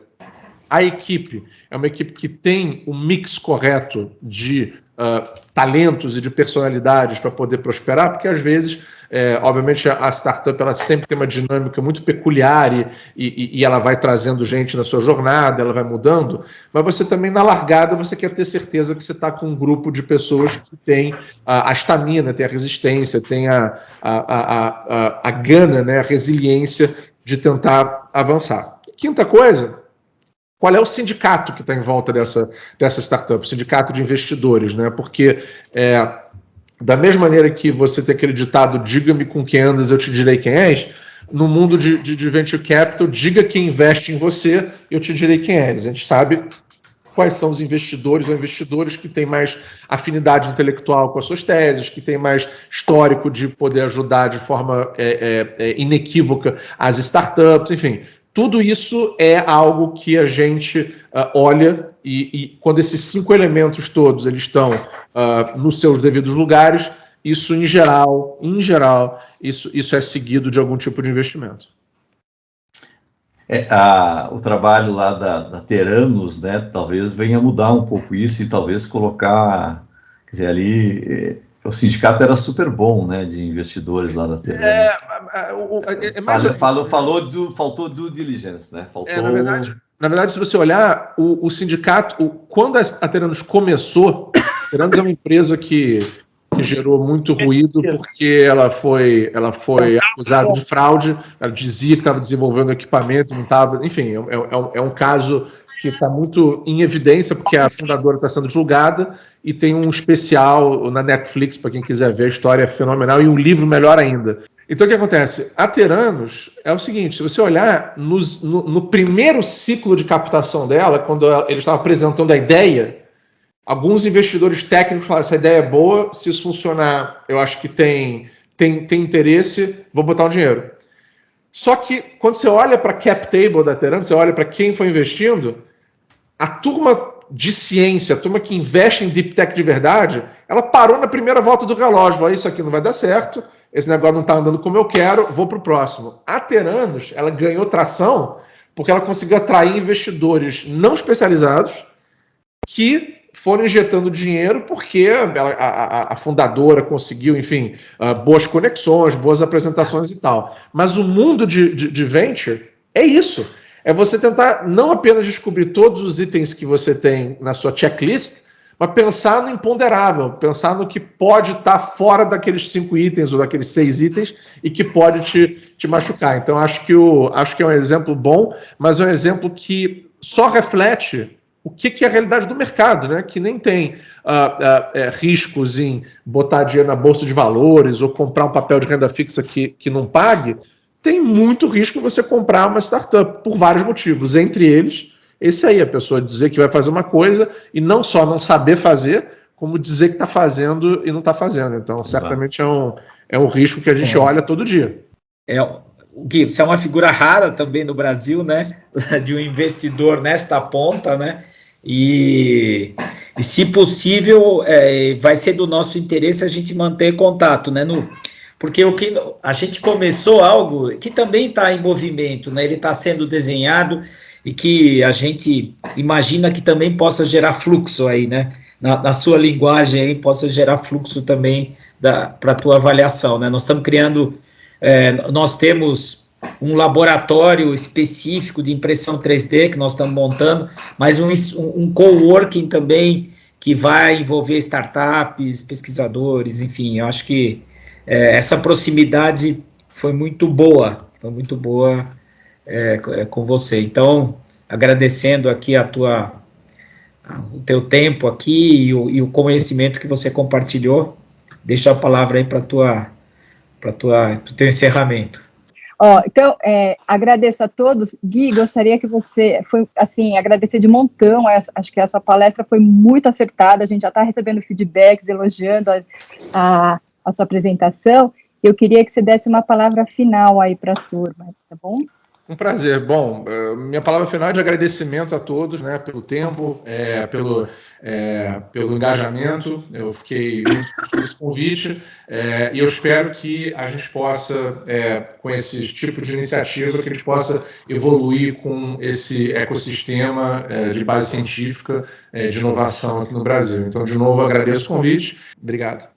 a equipe é uma equipe que tem o mix correto de talentos e de personalidades para poder prosperar, porque às vezes, obviamente, a startup ela sempre tem uma dinâmica muito peculiar e ela vai trazendo gente na sua jornada, ela vai mudando, mas você também, na largada, você quer ter certeza que você está com um grupo de pessoas que tem a estamina, tem a resistência, tem a gana, né, a resiliência de tentar avançar. Quinta coisa, qual é o sindicato que está em volta dessa startup? O sindicato de investidores, né? Porque da mesma maneira que você tem aquele ditado, diga-me com quem andas, eu te direi quem és, no mundo de venture capital, diga quem investe em você, eu te direi quem és. A gente sabe quais são os investidores ou investidores que têm mais afinidade intelectual com as suas teses, que têm mais histórico de poder ajudar de forma inequívoca as startups, enfim. Tudo isso é algo que a gente olha e quando esses 5 elementos todos eles estão nos seus devidos lugares, isso em geral, isso é seguido de algum tipo de investimento. O trabalho lá da Teranos, né, talvez venha mudar um pouco isso e talvez colocar, quer dizer, ali o sindicato era super bom, né, de investidores lá da Teranos. Faltou due diligence, né? Faltou... Na verdade, se você olhar, o sindicato, quando a Teranos começou, a Teranos é uma empresa que gerou muito ruído porque ela foi acusada de fraude, ela dizia que estava desenvolvendo equipamento, não estava, enfim, é um caso que está muito em evidência porque a fundadora está sendo julgada e tem um especial na Netflix para quem quiser ver, a história é fenomenal e um livro melhor ainda. Então, o que acontece? A Teranos é o seguinte, se você olhar no primeiro ciclo de captação dela, quando ele estava apresentando a ideia, alguns investidores técnicos falaram, essa ideia é boa, se isso funcionar, eu acho que tem interesse, vou botar o dinheiro. Só que, quando você olha para a cap table da Teranos, você olha para quem foi investindo, a turma de ciência, a turma que investe em deep tech de verdade, ela parou na primeira volta do relógio, falou, isso aqui não vai dar certo, esse negócio não está andando como eu quero, vou para o próximo. A Teranos, ela ganhou tração porque ela conseguiu atrair investidores não especializados que foram injetando dinheiro porque a fundadora conseguiu, enfim, boas conexões, boas apresentações e tal. Mas o mundo de venture é isso. É você tentar não apenas descobrir todos os itens que você tem na sua checklist, mas pensar no imponderável, pensar no que pode estar fora daqueles 5 itens ou daqueles 6 itens e que pode te machucar. Então, acho que é um exemplo bom, mas é um exemplo que só reflete o que é a realidade do mercado, né? Que nem tem riscos em botar dinheiro na bolsa de valores ou comprar um papel de renda fixa que não pague. Tem muito risco você comprar uma startup por vários motivos, entre eles esse aí, a pessoa dizer que vai fazer uma coisa e não só não saber fazer, como dizer que está fazendo e não está fazendo. Então, certamente é um risco que a gente olha todo dia. Gui, você é uma figura rara também no Brasil, né? De um investidor nesta ponta, né? E se possível, vai ser do nosso interesse a gente manter contato, né? porque a gente começou algo que também está em movimento, né? Ele está sendo desenhado e que a gente imagina que também possa gerar fluxo aí, né? Na sua linguagem aí, possa gerar fluxo também para a tua avaliação, né? Nós estamos criando, nós temos um laboratório específico de impressão 3D que nós estamos montando, mas um coworking também que vai envolver startups, pesquisadores, enfim, eu acho que essa proximidade foi muito boa com você. Então, agradecendo aqui o teu tempo aqui e o conhecimento que você compartilhou, deixo a palavra aí para o teu encerramento. Então, agradeço a todos. Gui, gostaria que você, agradecer de montão, acho que a sua palestra foi muito acertada, a gente já está recebendo feedbacks, elogiando a sua apresentação. Eu queria que você desse uma palavra final aí para a turma, tá bom? Um prazer. Bom, minha palavra final é de agradecimento a todos, né, pelo tempo, pelo engajamento. Eu fiquei muito feliz com esse convite e eu espero que a gente possa, com esse tipo de iniciativa, que a gente possa evoluir com esse ecossistema de base científica, de inovação aqui no Brasil. Então, de novo, agradeço o convite. Obrigado.